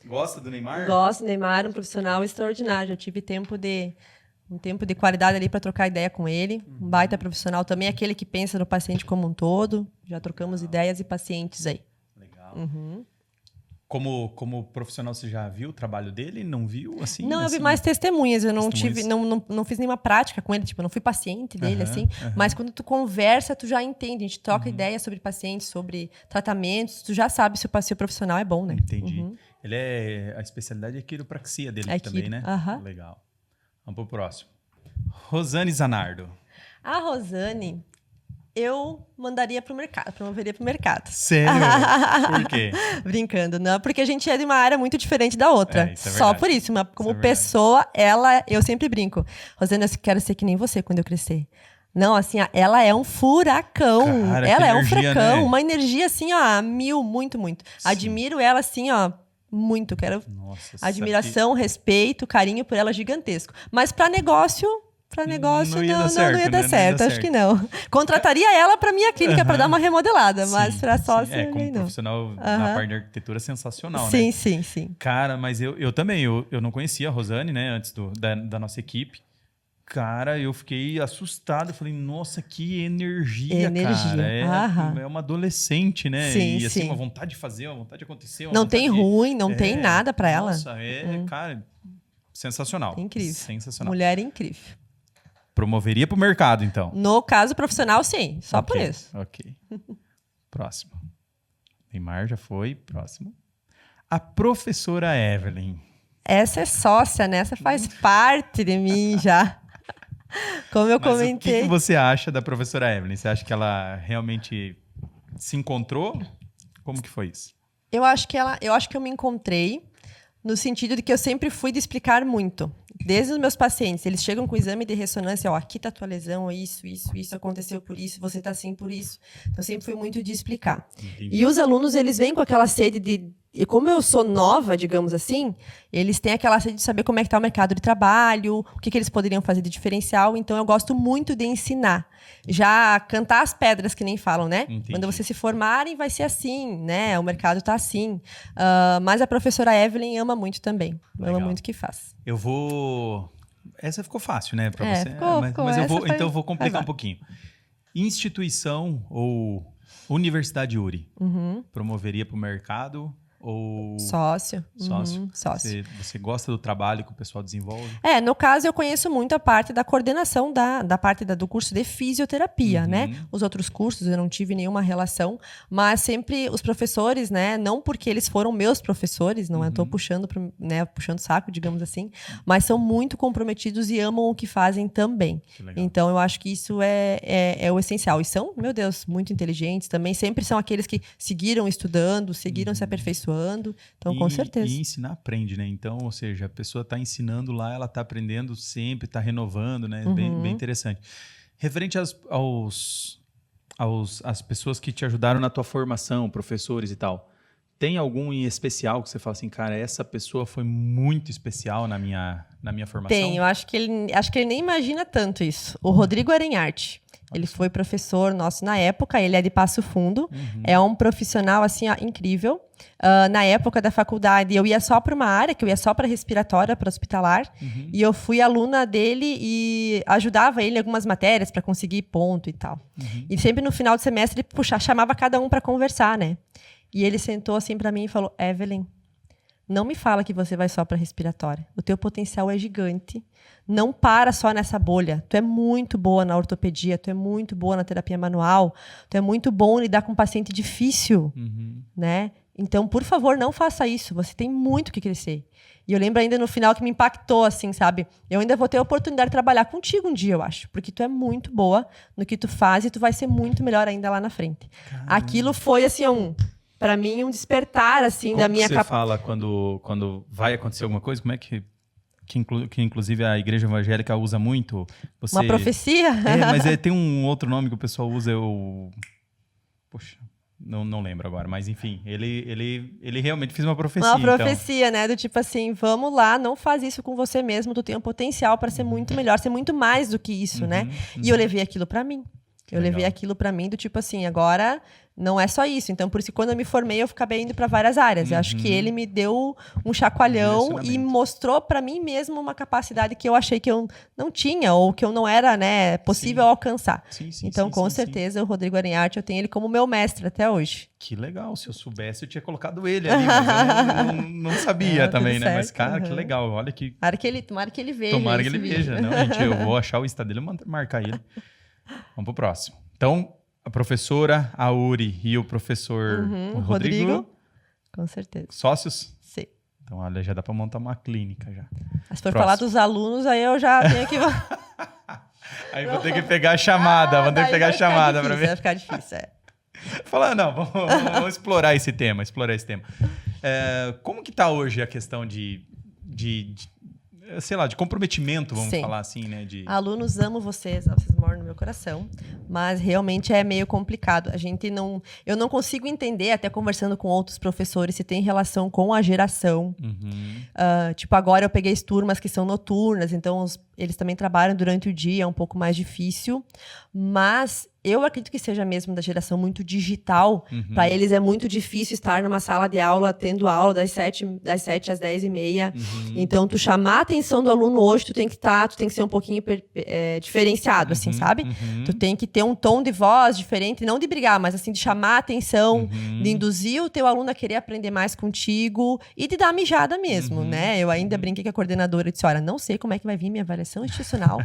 [SPEAKER 3] Gosta do Neymar?
[SPEAKER 2] Gosto, Neymar, um profissional extraordinário. Eu tive um tempo de qualidade ali para trocar ideia com ele. Um baita profissional também, aquele que pensa no paciente como um todo. Já trocamos ideias e pacientes aí.
[SPEAKER 3] Legal. Como profissional, você já viu o trabalho dele? Não viu? Assim,
[SPEAKER 2] não, eu vi
[SPEAKER 3] assim,
[SPEAKER 2] mais testemunhas. Eu não
[SPEAKER 3] testemunhas.
[SPEAKER 2] tive, não fiz nenhuma prática com ele. Tipo, eu não fui paciente dele, assim. Mas quando tu conversa, tu já entende. A gente troca ideias sobre pacientes, sobre tratamentos. Tu já sabe se o profissional é bom, né?
[SPEAKER 3] Entendi. A especialidade é quiropraxia dele também, né? Legal. Vamos pro próximo. Rosane Zanardo.
[SPEAKER 2] A Rosane, eu mandaria pro mercado, promoveria pro mercado.
[SPEAKER 3] Sério? Por quê?
[SPEAKER 2] Brincando, não, porque a gente é de uma área muito diferente da outra.
[SPEAKER 3] Isso é
[SPEAKER 2] Só
[SPEAKER 3] verdade.
[SPEAKER 2] por isso, mas como
[SPEAKER 3] Isso é
[SPEAKER 2] pessoa, eu sempre brinco. Rosane, eu quero ser que nem você quando eu crescer. Não, assim, ela é um furacão.
[SPEAKER 3] Cara,
[SPEAKER 2] ela
[SPEAKER 3] que
[SPEAKER 2] é um
[SPEAKER 3] energia,
[SPEAKER 2] furacão,
[SPEAKER 3] né?
[SPEAKER 2] uma energia assim, ó, 1000, muito, muito. Sim. Admiro ela assim, ó, Muito. Quero
[SPEAKER 3] Nossa,
[SPEAKER 2] admiração, respeito, carinho por ela gigantesco. Mas para negócio não ia dar certo. Acho que não. Contrataria ela para minha clínica para dar uma remodelada, mas para sócia
[SPEAKER 3] É, como
[SPEAKER 2] não.
[SPEAKER 3] profissional na parte de arquitetura, sensacional,
[SPEAKER 2] Sim,
[SPEAKER 3] né?
[SPEAKER 2] sim.
[SPEAKER 3] Cara, mas eu também, eu não conhecia a Rosane, né, antes da nossa equipe. Cara, eu fiquei assustado. Eu falei, nossa, que energia, cara. É uma adolescente, né?
[SPEAKER 2] Sim,
[SPEAKER 3] e assim,
[SPEAKER 2] sim.
[SPEAKER 3] uma vontade de fazer, uma vontade de acontecer.
[SPEAKER 2] Não tem ruim, não tem nada para ela.
[SPEAKER 3] Nossa, cara, sensacional.
[SPEAKER 2] Incrível.
[SPEAKER 3] Sensacional.
[SPEAKER 2] Mulher incrível.
[SPEAKER 3] Promoveria pro mercado, então.
[SPEAKER 2] No caso profissional, sim. Só por isso.
[SPEAKER 3] Ok. Próximo. Neymar já foi. Próximo. A professora Evelyn.
[SPEAKER 2] Essa é sócia, né? Essa faz parte de mim já. Como eu comentei.
[SPEAKER 3] O que você acha da professora Evelyn? Você acha que ela realmente se encontrou? Como que foi isso?
[SPEAKER 2] Eu acho que eu me encontrei no sentido de que eu sempre fui de explicar muito. Desde os meus pacientes, eles chegam com exame de ressonância, ó, aqui tá tua lesão, isso aconteceu por isso, você tá assim por isso. Então, eu sempre fui muito de explicar.
[SPEAKER 3] Entendi.
[SPEAKER 2] E os alunos, eles vêm com aquela sede de... E como eu sou nova, digamos assim, eles têm aquela sede de saber como é que tá o mercado de trabalho, o que eles poderiam fazer de diferencial. Então, eu gosto muito de ensinar. Já cantar as pedras, que nem falam, né?
[SPEAKER 3] Entendi.
[SPEAKER 2] Quando vocês se formarem, vai ser assim, né? O mercado tá assim. Mas a professora Evelyn ama muito também.
[SPEAKER 3] Legal.
[SPEAKER 2] Ama muito o que faz.
[SPEAKER 3] Eu vou... Essa ficou fácil, né, para você?
[SPEAKER 2] Ficou.
[SPEAKER 3] Mas eu vou complicar um pouquinho. Instituição ou Universidade URI promoveria para o mercado ou...
[SPEAKER 2] Sócio.
[SPEAKER 3] Sócio.
[SPEAKER 2] Sócio.
[SPEAKER 3] Você gosta do trabalho que o pessoal desenvolve?
[SPEAKER 2] No caso, eu conheço muito a parte da coordenação da parte do curso de fisioterapia, né? Os outros cursos eu não tive nenhuma relação, mas sempre os professores, né? Não porque eles foram meus professores, não estou puxando saco, digamos assim, mas são muito comprometidos e amam o que fazem também.
[SPEAKER 3] Que legal.
[SPEAKER 2] Então, eu acho que isso é o essencial. E são, meu Deus, muito inteligentes também. Sempre são aqueles que seguiram estudando, seguiram se aperfeiçoando. Então, com certeza.
[SPEAKER 3] E ensinar aprende, né? Então, ou seja, a pessoa está ensinando lá, ela está aprendendo sempre, está renovando, né? Bem interessante. Referente às pessoas que te ajudaram na tua formação, professores e tal, tem algum em especial que você fala assim, cara, essa pessoa foi muito especial na minha formação?
[SPEAKER 2] Tem, eu acho que ele nem imagina tanto isso. O Rodrigo Arenharte. Ele foi professor nosso na época, ele é de Passo Fundo, é um profissional assim, ó, incrível. Na época da faculdade, eu ia só para uma área, que eu ia só para respiratória, para hospitalar, e eu fui aluna dele e ajudava ele em algumas matérias para conseguir ponto e tal. E sempre no final do semestre, ele chamava cada um para conversar, né? E ele sentou assim para mim e falou, Evelyn, não me fala que você vai só para respiratória. O teu potencial é gigante. Não para só nessa bolha. Tu é muito boa na ortopedia, tu é muito boa na terapia manual, tu é muito bom em lidar com um paciente difícil, né? Então, por favor, não faça isso. Você tem muito o que crescer. E eu lembro ainda no final que me impactou, assim, sabe? Eu ainda vou ter a oportunidade de trabalhar contigo um dia, eu acho. Porque tu é muito boa no que tu faz e tu vai ser muito melhor ainda lá na frente. Caramba. Aquilo foi, assim, para mim, um despertar, assim, da minha
[SPEAKER 3] capacidade. Você fala quando vai acontecer alguma coisa? Como é que inclusive a igreja evangélica usa muito?
[SPEAKER 2] Uma profecia?
[SPEAKER 3] Mas tem um outro nome que o pessoal usa, Poxa, não lembro agora. Mas, enfim, ele realmente fez uma profecia.
[SPEAKER 2] Uma profecia, né? Do tipo assim, vamos lá, não faz isso com você mesmo, tu tem um potencial para ser muito melhor, ser muito mais do que isso, né? E eu levei aquilo para mim. Levei aquilo para mim do tipo assim, agora não é só isso. Então, por isso, quando eu me formei, eu acabei indo para várias áreas. Eu acho que ele me deu um chacoalhão e mostrou para mim mesmo uma capacidade que eu achei que eu não tinha ou que eu não era, né, possível alcançar. Então, com certeza, o Rodrigo Arenharte, eu tenho ele como meu mestre até hoje.
[SPEAKER 3] Que legal. Se eu soubesse, eu tinha colocado ele ali, mas eu não sabia também, né? Certo. Mas, cara, que legal. Olha que...
[SPEAKER 2] Tomara que ele veja.
[SPEAKER 3] Tomara que ele veja. Não, gente, eu vou achar o Insta dele e marcar ele. Vamos pro próximo. Então, a professora, a Uri e o professor Rodrigo.
[SPEAKER 2] Com certeza.
[SPEAKER 3] Sócios?
[SPEAKER 2] Sim.
[SPEAKER 3] Então, olha, já dá para montar uma clínica já.
[SPEAKER 2] Se for falar dos alunos, aí eu já tenho que...
[SPEAKER 3] Aí vou ter que pegar a chamada. Vou ter que pegar a chamada para ver.
[SPEAKER 2] Vai ficar difícil,
[SPEAKER 3] Falar, não, vamos explorar esse tema. Como que tá hoje a questão de sei lá, de comprometimento, vamos
[SPEAKER 2] Sim.
[SPEAKER 3] falar assim, né?
[SPEAKER 2] Alunos, amo vocês moram no meu coração, mas realmente é meio complicado. Eu não consigo entender, até conversando com outros professores, se tem relação com a geração. Tipo, agora eu peguei as turmas que são noturnas, então eles também trabalham durante o dia, é um pouco mais difícil, mas eu acredito que seja mesmo da geração muito digital. Para eles é muito difícil estar numa sala de aula, tendo aula das 7 às 10h30. Então, tu chamar a atenção do aluno hoje, tu tem que ser um pouquinho diferenciado, assim, sabe? Tu tem que ter um tom de voz diferente, não de brigar, mas assim, de chamar a atenção, de induzir o teu aluno a querer aprender mais contigo e de dar mijada mesmo, né? Eu ainda brinquei com a coordenadora e disse, olha, não sei como é que vai vir minha avaliação institucional,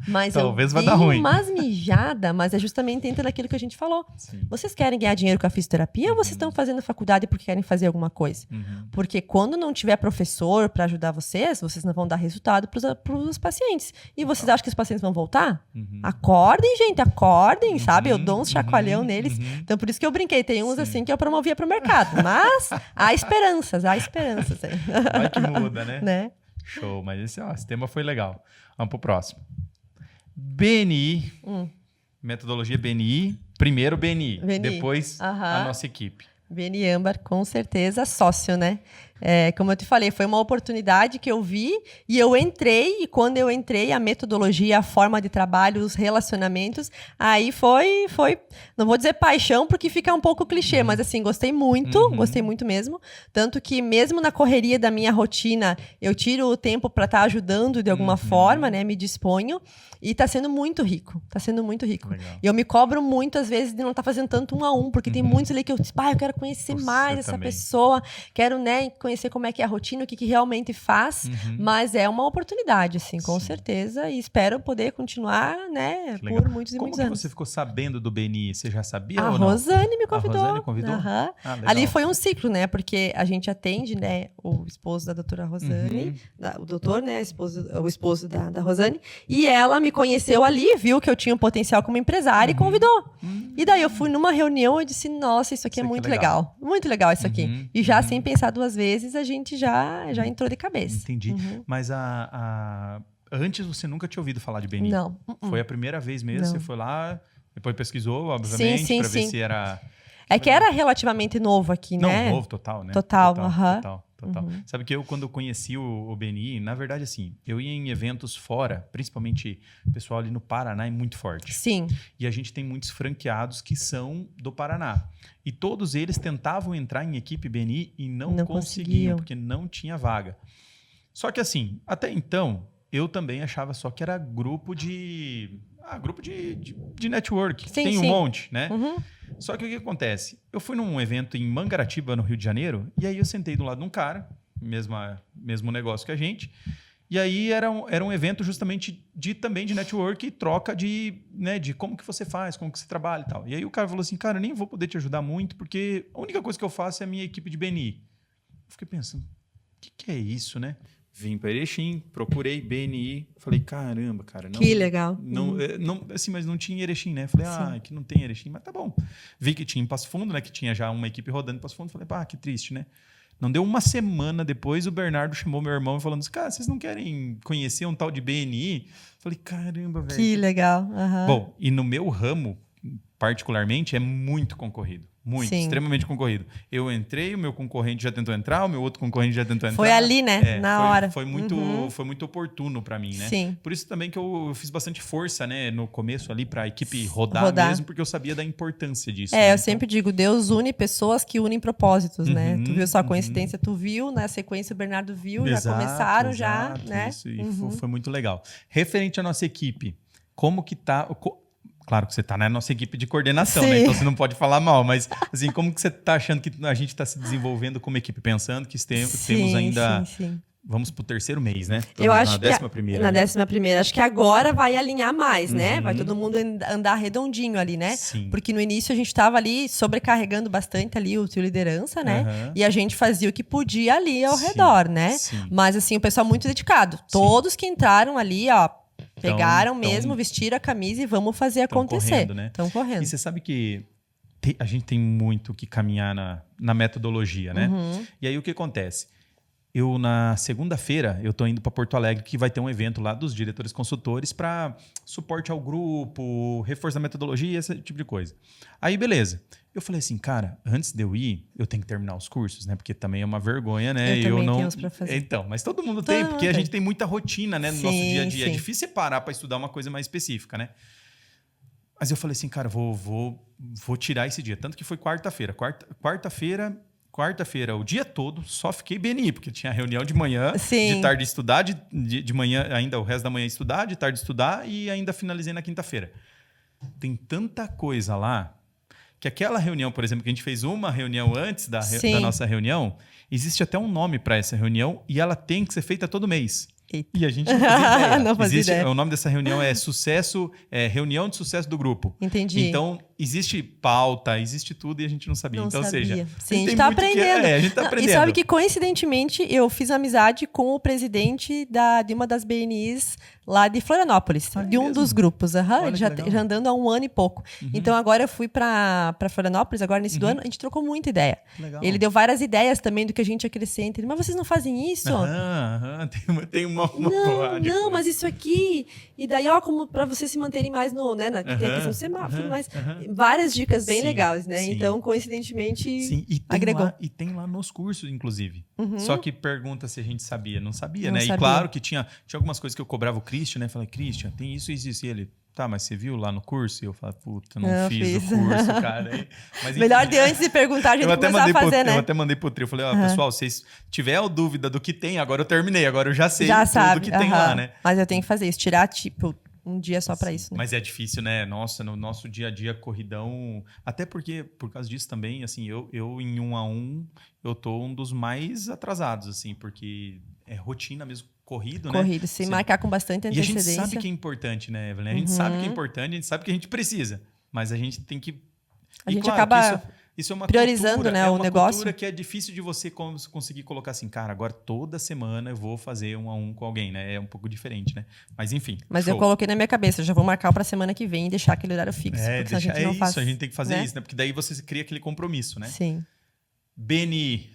[SPEAKER 2] mas
[SPEAKER 3] talvez
[SPEAKER 2] eu
[SPEAKER 3] vai
[SPEAKER 2] dei
[SPEAKER 3] dar ruim.
[SPEAKER 2] umas mijadas, mas é justamente dentro daquilo que a gente falou.
[SPEAKER 3] Sim.
[SPEAKER 2] Vocês querem ganhar dinheiro com a fisioterapia ou vocês estão fazendo faculdade porque querem fazer alguma coisa? Porque quando não tiver professor para ajudar vocês não vão dar resultado para os pacientes. E vocês acham que os pacientes vão voltar? Acordem, gente, acordem, sabe? Eu dou uns chacoalhão neles. Então, por isso que eu brinquei. Tem uns assim que eu promovia para o mercado. Mas há esperanças. Aí.
[SPEAKER 3] Vai que muda,
[SPEAKER 2] né?
[SPEAKER 3] Show, mas esse tema foi legal. Vamos pro próximo. BNI, metodologia BNI. Primeiro BNI. depois a nossa equipe.
[SPEAKER 2] BNI Âmbar, com certeza, sócio, né? Como eu te falei, foi uma oportunidade que eu vi e eu entrei, e quando eu entrei, a metodologia, a forma de trabalho, os relacionamentos, aí foi, não vou dizer paixão, porque fica um pouco clichê, mas assim, gostei muito mesmo, tanto que mesmo na correria da minha rotina, eu tiro o tempo para estar ajudando de alguma forma, né? Me disponho, e tá sendo muito rico,
[SPEAKER 3] Legal.
[SPEAKER 2] E eu me cobro muito, às vezes, de não estar fazendo tanto 1 a 1, porque tem muitos ali que eu disse, eu quero conhecer mais essa pessoa, quero, né, conhecer como é que é a rotina, o que realmente faz, mas é uma oportunidade, assim, com certeza, e espero poder continuar, né, por muitos e muitos anos.
[SPEAKER 3] Como que você ficou sabendo do BNI? Você já sabia
[SPEAKER 2] a
[SPEAKER 3] ou não?
[SPEAKER 2] Rosane me convidou.
[SPEAKER 3] A Rosane convidou?
[SPEAKER 2] Ali foi um ciclo, né, porque a gente atende, né, o esposo da doutora Rosane, o doutor, né, o esposo da Rosane, e ela me conheceu ali, viu que eu tinha um potencial como empresária e convidou. E daí eu fui numa reunião e disse, nossa, isso aqui é muito legal. Muito legal isso aqui. E já sem pensar 2 vezes, a gente já entrou de cabeça.
[SPEAKER 3] Entendi. Mas antes você nunca tinha ouvido falar de BNI?
[SPEAKER 2] Não.
[SPEAKER 3] Foi a primeira vez mesmo? Você foi lá, depois pesquisou, obviamente, para ver se era...
[SPEAKER 2] É que era relativamente novo aqui, né?
[SPEAKER 3] Não, novo, total, né?
[SPEAKER 2] Total.
[SPEAKER 3] Sabe que quando eu conheci o BNI, na verdade, assim, eu ia em eventos fora, principalmente o pessoal ali no Paraná é muito forte.
[SPEAKER 2] Sim.
[SPEAKER 3] E a gente tem muitos franqueados que são do Paraná. E todos eles tentavam entrar em equipe BNI e não conseguiam, porque não tinha vaga. Só que assim, até então, eu também achava só que era grupo de network. Tem um monte, né? Só que o que acontece? Eu fui num evento em Mangaratiba, no Rio de Janeiro, e aí eu sentei do lado de um cara, mesmo negócio que a gente, e aí era um evento justamente também de network e troca de como que você faz, como que você trabalha e tal. E aí o cara falou assim, cara, eu nem vou poder te ajudar muito, porque a única coisa que eu faço é a minha equipe de BNI. Eu fiquei pensando, o que é isso, né? Vim para Erechim, procurei BNI, falei, caramba, cara. Não,
[SPEAKER 2] que legal.
[SPEAKER 3] Não, assim, mas não tinha em Erechim, né? Falei, aqui não tem Erechim, mas tá bom. Vi que tinha em Passo Fundo, né? Que tinha já uma equipe rodando em Passo Fundo. Falei, que triste, né? Não deu uma semana depois, o Bernardo chamou meu irmão e falando assim, cara, vocês não querem conhecer um tal de BNI? Falei, caramba, velho.
[SPEAKER 2] Que legal.
[SPEAKER 3] Bom, e no meu ramo, particularmente, é muito concorrido. Muito, extremamente concorrido. Eu entrei, o meu concorrente já tentou entrar, o meu outro concorrente já tentou entrar.
[SPEAKER 2] Foi ali, né? Na hora.
[SPEAKER 3] Foi muito oportuno para mim, né?
[SPEAKER 2] Sim.
[SPEAKER 3] Por isso também que eu fiz bastante força, né, no começo ali para a equipe rodar mesmo, porque eu sabia da importância disso.
[SPEAKER 2] Eu sempre digo, Deus une pessoas que unem propósitos, né? Tu viu só a coincidência, tu viu, na sequência o Bernardo viu, já começaram, né?
[SPEAKER 3] Isso, e foi muito legal. Referente à nossa equipe, como que tá... Claro que você está na nossa equipe de coordenação, né? Então você não pode falar mal, mas assim, como que você está achando que a gente está se desenvolvendo como equipe, pensando que temos ainda... Vamos pro 3º mês, né?
[SPEAKER 2] Eu acho
[SPEAKER 3] que na 11ª.
[SPEAKER 2] Na 11ª. Acho que agora vai alinhar mais, né? Vai todo mundo andar redondinho ali, né?
[SPEAKER 3] Sim.
[SPEAKER 2] Porque no início a gente estava ali sobrecarregando bastante ali o teu liderança, né? E a gente fazia o que podia ali ao redor, né?
[SPEAKER 3] Sim.
[SPEAKER 2] Mas assim, o pessoal muito dedicado. Todos que entraram ali, pegaram mesmo, vestiram a camisa e vamos fazer acontecer. Estão correndo.
[SPEAKER 3] E você sabe que a gente tem muito que caminhar na metodologia, né? E aí o que acontece? na segunda-feira, eu tô indo para Porto Alegre, que vai ter um evento lá dos diretores consultores para suporte ao grupo, reforço da metodologia, esse tipo de coisa. Aí, beleza. Eu falei assim, cara, antes de eu ir, eu tenho que terminar os cursos, né? Porque também é uma vergonha, né?
[SPEAKER 2] Eu também tenho uns pra fazer.
[SPEAKER 3] Então, mas todo mundo tem, porque a gente tem muita rotina, né? No nosso dia a dia.
[SPEAKER 2] Sim.
[SPEAKER 3] É difícil separar para estudar uma coisa mais específica, né? Mas eu falei assim, cara, vou tirar esse dia. Tanto que foi quarta-feira. Quarta-feira, o dia todo, só fiquei BNI, porque tinha reunião de manhã,
[SPEAKER 2] Sim.
[SPEAKER 3] de tarde estudar, de manhã, ainda o resto da manhã estudar, de tarde estudar e ainda finalizei na quinta-feira. Tem tanta coisa lá que aquela reunião, por exemplo, que a gente fez uma reunião antes da nossa reunião, existe até um nome para essa reunião e ela tem que ser feita todo mês.
[SPEAKER 2] Eita.
[SPEAKER 3] E a gente não fazia ideia.
[SPEAKER 2] Não fazia ideia.
[SPEAKER 3] O nome dessa reunião é reunião de sucesso do grupo.
[SPEAKER 2] Entendi.
[SPEAKER 3] Então, existe pauta, existe tudo e a gente não sabia.
[SPEAKER 2] Não
[SPEAKER 3] então,
[SPEAKER 2] sabia.
[SPEAKER 3] ou seja,
[SPEAKER 2] Sim, a gente tá aprendendo.
[SPEAKER 3] a gente tá aprendendo.
[SPEAKER 2] E sabe que, coincidentemente, eu fiz amizade com o presidente de uma das BNIs lá de Florianópolis, de um dos grupos. Ele já andando há 1 ano e pouco. Então, agora eu fui para Florianópolis, agora nesse do ano, a gente trocou muita ideia.
[SPEAKER 3] Legal.
[SPEAKER 2] Ele deu várias ideias também do que a gente acrescenta. Ele, mas vocês não fazem isso?
[SPEAKER 3] Tem uma
[SPEAKER 2] Não, mas isso aqui. E daí, ó, como para vocês se manterem mais no, né, tem a questão do semáforo, mas várias dicas bem legais, né?
[SPEAKER 3] Sim.
[SPEAKER 2] Então, coincidentemente,
[SPEAKER 3] e
[SPEAKER 2] agregou.
[SPEAKER 3] E tem lá nos cursos, inclusive. Só que pergunta se a gente sabia. Não sabia,
[SPEAKER 2] Não
[SPEAKER 3] né?
[SPEAKER 2] sabia.
[SPEAKER 3] E claro que tinha algumas coisas que eu cobrava o Christian, né? Falei, Christian, tem isso. E ele, tá, mas você viu lá no curso? E eu falei, puta, não fiz o curso, cara. Mas, enfim,
[SPEAKER 2] melhor de antes de perguntar, a gente começar a fazer, né?
[SPEAKER 3] Eu até mandei pro trio. Falei, pessoal, se vocês tiverem dúvida do que tem, agora eu terminei. Agora eu já sei tudo que tem lá, né?
[SPEAKER 2] Mas eu tenho que fazer isso, tirar, tipo, um dia só pra isso, né?
[SPEAKER 3] Mas é difícil, né? Nossa, no nosso dia a dia, corridão... Até porque, por causa disso também, assim, eu em 1 a 1, eu tô um dos mais atrasados, assim, porque é rotina mesmo, corrido, né?
[SPEAKER 2] Corrido, se marcar com bastante
[SPEAKER 3] E a
[SPEAKER 2] antecedência.
[SPEAKER 3] gente sabe que é importante, né, Evelyn? A gente sabe que é importante, a gente sabe que a gente precisa. Mas a gente tem que...
[SPEAKER 2] A gente
[SPEAKER 3] claro,
[SPEAKER 2] acaba
[SPEAKER 3] isso é uma
[SPEAKER 2] priorizando,
[SPEAKER 3] cultura,
[SPEAKER 2] né,
[SPEAKER 3] é
[SPEAKER 2] o
[SPEAKER 3] uma
[SPEAKER 2] negócio.
[SPEAKER 3] cultura que é difícil de você conseguir colocar assim, cara, agora toda semana eu vou fazer 1 a 1 com alguém, né? É um pouco diferente, né? Mas enfim.
[SPEAKER 2] Mas
[SPEAKER 3] show.
[SPEAKER 2] eu coloquei na minha cabeça, já vou marcar pra semana que vem e deixar aquele horário fixo. Porque senão a gente não faz.
[SPEAKER 3] A gente tem que fazer
[SPEAKER 2] né?
[SPEAKER 3] isso, né? Porque daí você cria aquele compromisso, né?
[SPEAKER 2] Sim.
[SPEAKER 3] BNI,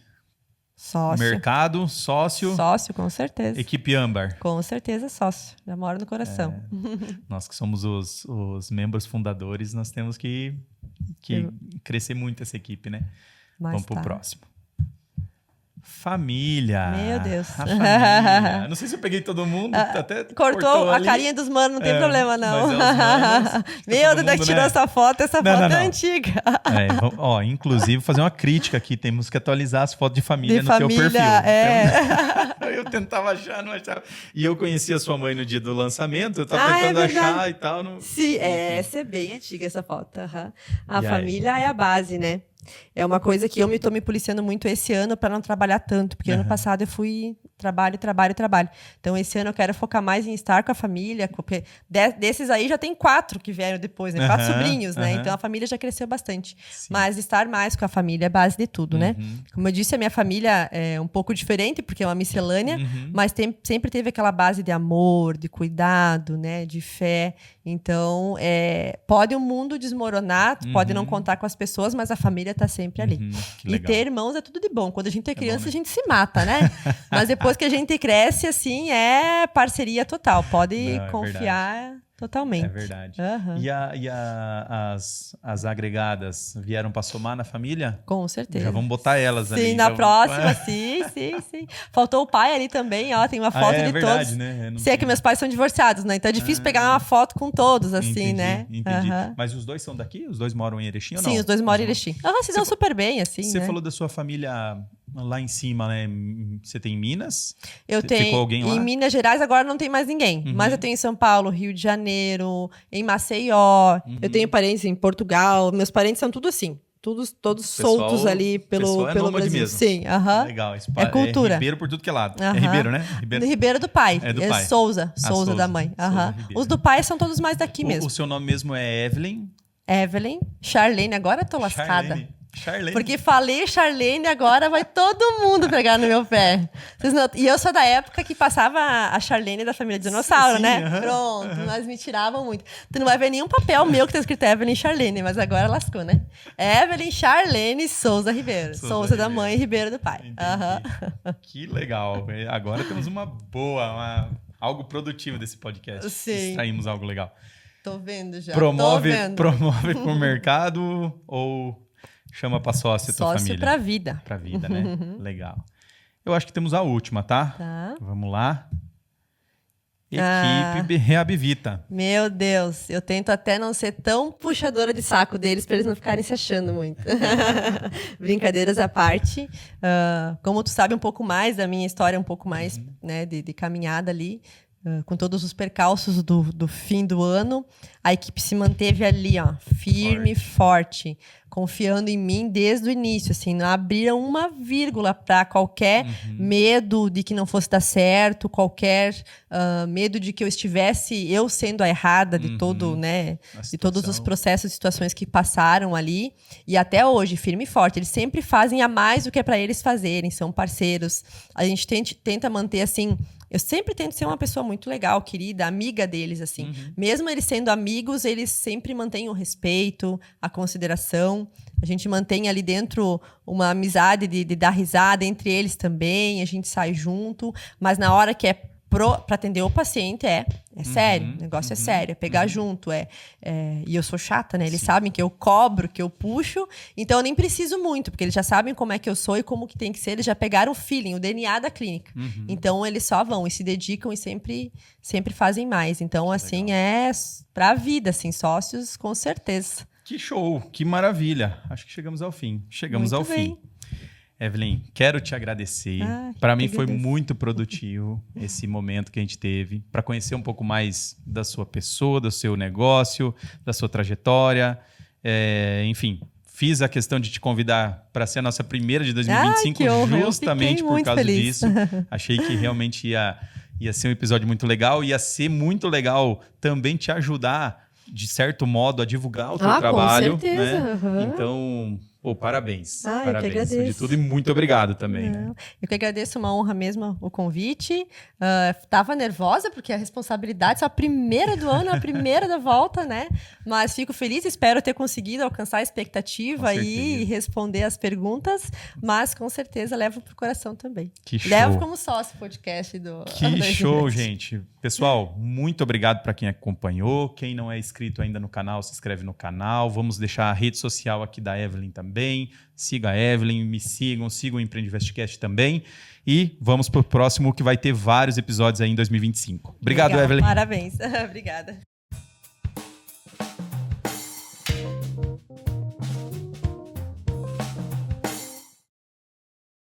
[SPEAKER 2] Sócio.
[SPEAKER 3] mercado, sócio,
[SPEAKER 2] Sócio, com certeza.
[SPEAKER 3] equipe âmbar.
[SPEAKER 2] Com certeza, sócio. Já mora no coração.
[SPEAKER 3] Nós que somos os membros fundadores, nós temos que crescer muito essa equipe, né?
[SPEAKER 2] Mas
[SPEAKER 3] Vamos pro próximo. Família.
[SPEAKER 2] Meu Deus.
[SPEAKER 3] A família. Não sei se eu peguei todo mundo. Até
[SPEAKER 2] Cortou a
[SPEAKER 3] ali.
[SPEAKER 2] carinha dos manos, não tem problema, não.
[SPEAKER 3] Mas é os manos,
[SPEAKER 2] Meu Deus, que tirou essa foto. Essa foto
[SPEAKER 3] não.
[SPEAKER 2] é antiga.
[SPEAKER 3] Inclusive, fazer uma crítica aqui. Temos que atualizar as fotos de família
[SPEAKER 2] De
[SPEAKER 3] no
[SPEAKER 2] família,
[SPEAKER 3] teu perfil.
[SPEAKER 2] é.
[SPEAKER 3] Então, eu tentava achar, não achava. E eu conheci a sua mãe no dia do lançamento. Eu tava tentando achar e tal. Não...
[SPEAKER 2] Sim, essa é bem antiga, essa foto. A
[SPEAKER 3] E
[SPEAKER 2] família é a base, né? É uma coisa que eu tô me policiando muito esse ano para não trabalhar tanto, porque ano passado eu fui trabalho. Então, esse ano eu quero focar mais em estar com a família, porque desses aí já tem 4 que vieram depois, né? 4 sobrinhos, né? Então, a família já cresceu bastante.
[SPEAKER 3] Sim.
[SPEAKER 2] Mas estar mais com a família é base de tudo, né? Como eu disse, a minha família é um pouco diferente, porque é uma miscelânea, mas sempre teve aquela base de amor, de cuidado, né? De fé. Então, pode o mundo desmoronar, pode não contar com as pessoas, mas a família tá sempre ali. E ter irmãos é tudo de bom. Quando a gente é criança,
[SPEAKER 3] bom, né?
[SPEAKER 2] a gente se mata, né? Mas depois que a gente cresce, assim, é parceria total. Pode confiar totalmente.
[SPEAKER 3] É verdade.
[SPEAKER 2] Uhum.
[SPEAKER 3] E as agregadas vieram para somar na família?
[SPEAKER 2] Com certeza.
[SPEAKER 3] Já vamos botar elas ali.
[SPEAKER 2] Sim, na próxima, sim. Faltou o pai ali também, ó. Tem uma foto de
[SPEAKER 3] verdade,
[SPEAKER 2] todos.
[SPEAKER 3] Né?
[SPEAKER 2] Se é que meus pais são divorciados, né? Então é difícil pegar uma foto com todos, assim, né?
[SPEAKER 3] Entendi. Mas os dois são daqui? Os dois moram em Erechim ou não?
[SPEAKER 2] Sim, os dois moram em Erechim. Se dão super bem, assim,
[SPEAKER 3] Você
[SPEAKER 2] né?
[SPEAKER 3] falou da sua família lá em cima, né? Você tem em Minas?
[SPEAKER 2] Eu tenho.
[SPEAKER 3] Ficou alguém lá?
[SPEAKER 2] Em Minas Gerais agora não tem mais ninguém. Mas eu tenho em São Paulo, Rio de Janeiro, em Maceió. Eu tenho parentes em Portugal. Meus parentes são tudo assim. Todos
[SPEAKER 3] Pessoal,
[SPEAKER 2] soltos ali pelo
[SPEAKER 3] nômade
[SPEAKER 2] Brasil.
[SPEAKER 3] mesmo.
[SPEAKER 2] Sim,
[SPEAKER 3] Legal.
[SPEAKER 2] É cultura.
[SPEAKER 3] É Ribeiro por tudo que é lado. É Ribeiro, né?
[SPEAKER 2] Ribeiro do pai.
[SPEAKER 3] É do pai.
[SPEAKER 2] Souza
[SPEAKER 3] Souza
[SPEAKER 2] da mãe.
[SPEAKER 3] Souza Ribeiro.
[SPEAKER 2] Os do pai são todos mais daqui mesmo.
[SPEAKER 3] O seu nome mesmo é Evelyn?
[SPEAKER 2] Evelyn, Charlene, agora eu tô lascada.
[SPEAKER 3] Charlene. Charlene.
[SPEAKER 2] Porque falei Charlene, agora vai todo mundo pegar no meu pé. E eu sou da época que passava a Charlene da família Dinossauro,
[SPEAKER 3] Sim,
[SPEAKER 2] né?
[SPEAKER 3] aham.
[SPEAKER 2] Pronto, mas me tiravam muito. Tu não vai ver nenhum papel meu que tá escrito Evelyn Charlene, mas agora lascou, né? Evelyn Charlene Souza Ribeiro. Souza da mãe e Ribeiro do pai. Aham.
[SPEAKER 3] Que legal. Agora temos algo produtivo desse podcast.
[SPEAKER 2] Sim.
[SPEAKER 3] Extraímos algo legal.
[SPEAKER 2] Tô vendo já.
[SPEAKER 3] Promove
[SPEAKER 2] Tô vendo.
[SPEAKER 3] pro mercado ou chama pra sócio tua família?
[SPEAKER 2] Sócio pra vida.
[SPEAKER 3] Pra vida, né? Legal. Eu acho que temos a última, tá?
[SPEAKER 2] Tá.
[SPEAKER 3] Vamos lá. Equipe Reabvita.
[SPEAKER 2] Meu Deus, eu tento até não ser tão puxadora de saco deles para eles não ficarem se achando muito. Brincadeiras à parte. Como tu sabe um pouco mais da minha história, um pouco mais né, de caminhada ali, com todos os percalços do fim do ano, a equipe se manteve ali, ó, firme, forte, confiando em mim desde o início, assim, não abriram uma vírgula para qualquer medo de que não fosse dar certo, qualquer medo de que eu estivesse eu sendo a errada de todo, né, de todos os processos e situações que passaram ali, e até hoje, firme e forte, eles sempre fazem a mais do que é para eles fazerem, são parceiros, a gente tenta manter, assim, eu sempre tento ser uma pessoa muito legal, querida, amiga deles, assim. Mesmo eles sendo amigos, eles sempre mantêm o respeito, a consideração. A gente mantém ali dentro uma amizade de dar risada entre eles também. A gente sai junto. Mas na hora que é para atender o paciente, é sério. O negócio é sério, é pegar junto. E eu sou chata, né? Eles sabem que eu cobro, que eu puxo. Então, eu nem preciso muito, porque eles já sabem como é que eu sou e como que tem que ser. Eles já pegaram o feeling, o DNA da clínica. Então, eles só vão e se dedicam e sempre fazem mais. Então, assim, é pra vida, assim, sócios, com certeza.
[SPEAKER 3] Que show, que maravilha. Acho que chegamos ao fim. Chegamos
[SPEAKER 2] Muito
[SPEAKER 3] ao
[SPEAKER 2] bem.
[SPEAKER 3] fim. Evelyn, quero te agradecer. Para mim foi muito produtivo esse momento que a gente teve para conhecer um pouco mais da sua pessoa, do seu negócio, da sua trajetória. Enfim, fiz a questão de te convidar para ser a nossa primeira de 2025
[SPEAKER 2] que honra.
[SPEAKER 3] justamente por causa
[SPEAKER 2] feliz.
[SPEAKER 3] disso. Achei que realmente ia ser um episódio muito legal. Ia ser muito legal também te ajudar, de certo modo, a divulgar o teu trabalho.
[SPEAKER 2] Com certeza.
[SPEAKER 3] Né? Então... parabéns.
[SPEAKER 2] Eu que
[SPEAKER 3] Parabéns
[SPEAKER 2] agradeço.
[SPEAKER 3] de tudo e muito obrigado também. Né?
[SPEAKER 2] Eu que agradeço, uma honra mesmo o convite. Tava nervosa, porque a responsabilidade é a primeira do ano, a primeira da volta, né? Mas fico feliz, espero ter conseguido alcançar a expectativa e responder as perguntas, mas com certeza levo pro coração também.
[SPEAKER 3] Que show.
[SPEAKER 2] Levo como sócio o podcast do...
[SPEAKER 3] Que show, gente. Pessoal, muito obrigado para quem acompanhou. Quem não é inscrito ainda no canal, se inscreve no canal. Vamos deixar a rede social aqui da Evelyn também. Siga a Evelyn, me sigam o Empreendivestcast também. E vamos pro próximo, que vai ter vários episódios aí em 2025. Obrigado,
[SPEAKER 2] Legal,
[SPEAKER 3] Evelyn.
[SPEAKER 2] Parabéns. Obrigada.